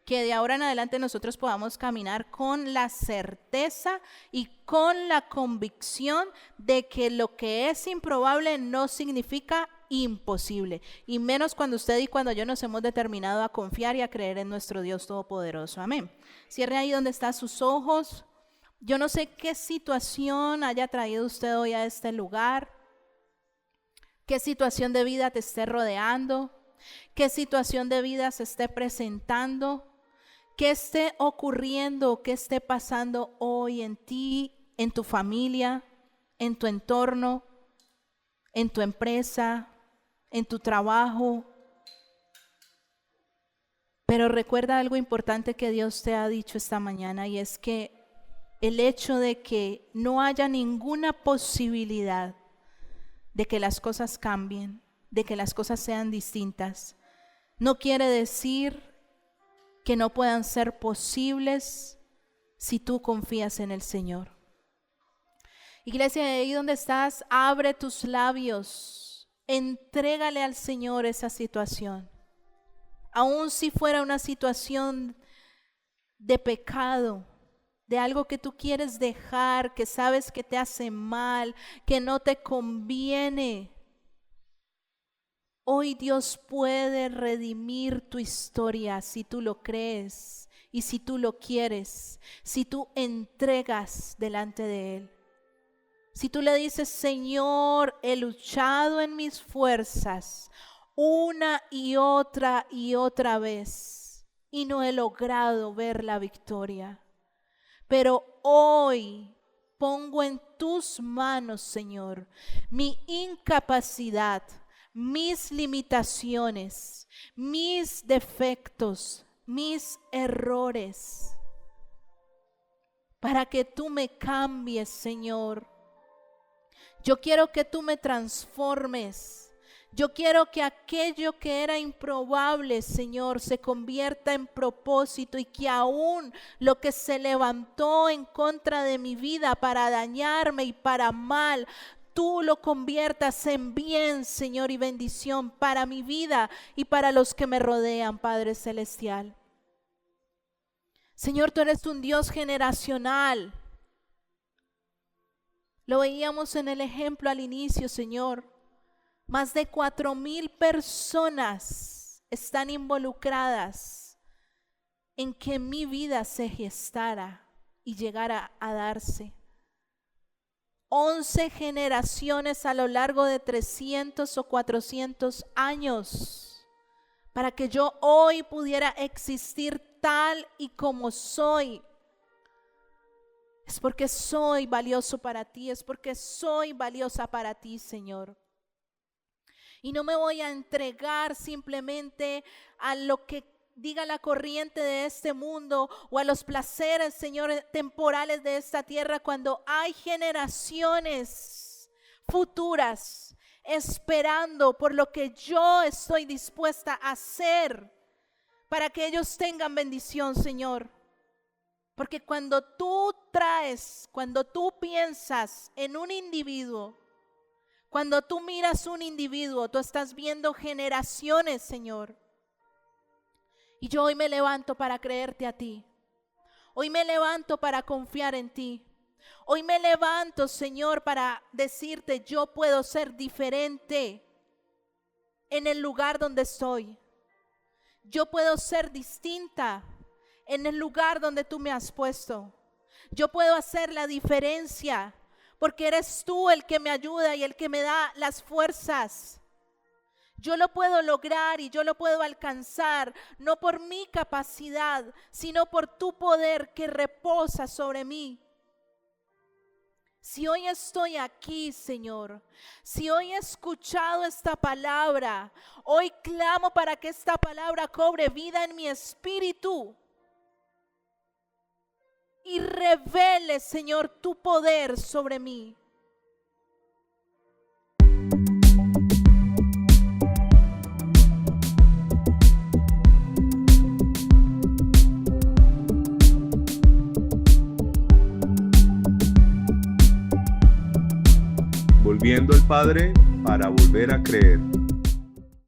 Que de ahora en adelante nosotros podamos caminar con la certeza y con la convicción de que lo que es improbable no significa imposible, y menos cuando usted y cuando yo nos hemos determinado a confiar y a creer en nuestro Dios Todopoderoso. Amén. Cierre ahí donde están sus ojos. Yo no sé qué situación haya traído usted hoy a este lugar, qué situación de vida te esté rodeando, qué situación de vida se esté presentando, qué esté ocurriendo, qué esté pasando hoy en ti, en tu familia, en tu entorno, en tu empresa, en tu trabajo. Pero recuerda algo importante que Dios te ha dicho esta mañana, y es que el hecho de que no haya ninguna posibilidad de que las cosas cambien, de que las cosas sean distintas, no quiere decir que no puedan ser posibles si tú confías en el Señor. Iglesia, ahí donde estás, abre tus labios, entrégale al Señor esa situación. Aun si fuera una situación de pecado, de algo que tú quieres dejar, que sabes que te hace mal, que no te conviene. Hoy Dios puede redimir tu historia si tú lo crees y si tú lo quieres, si tú entregas delante de Él. Si tú le dices: Señor, he luchado en mis fuerzas una y otra vez y no he logrado ver la victoria, pero hoy pongo en tus manos, Señor, mi incapacidad, mis limitaciones, mis defectos, mis errores, para que tú me cambies, Señor. Yo quiero que tú me transformes. Yo quiero que aquello que era improbable, Señor, se convierta en propósito, y que aún lo que se levantó en contra de mi vida para dañarme y para mal, tú lo conviertas en bien, Señor, y bendición para mi vida y para los que me rodean, Padre Celestial. Señor, tú eres un Dios generacional. Lo veíamos en el ejemplo al inicio, Señor. Más de 4,000 personas están involucradas en que mi vida se gestara y llegara a darse. 11 generaciones a lo largo de 300 o 400 años para que yo hoy pudiera existir tal y como soy. Es porque soy valioso para ti, es porque soy valiosa para ti, Señor. Y no me voy a entregar simplemente a lo que diga la corriente de este mundo o a los placeres, Señor, temporales de esta tierra, cuando hay generaciones futuras esperando por lo que yo estoy dispuesta a hacer para que ellos tengan bendición, Señor. Porque cuando tú piensas en un individuo, cuando tú miras un individuo, tú estás viendo generaciones, Señor. Y yo hoy me levanto para creerte a ti. Hoy me levanto para confiar en ti. Hoy me levanto, Señor, para decirte, yo puedo ser diferente en el lugar donde estoy. Yo puedo ser distinta en el lugar donde tú me has puesto. Yo puedo hacer la diferencia porque eres tú el que me ayuda y el que me da las fuerzas. Yo lo puedo lograr y yo lo puedo alcanzar, no por mi capacidad, sino por tu poder que reposa sobre mí. Si hoy estoy aquí, Señor, si hoy he escuchado esta palabra, hoy clamo para que esta palabra cobre vida en mi espíritu y revele, Señor, tu poder sobre mí. Volviendo al Padre para volver a creer.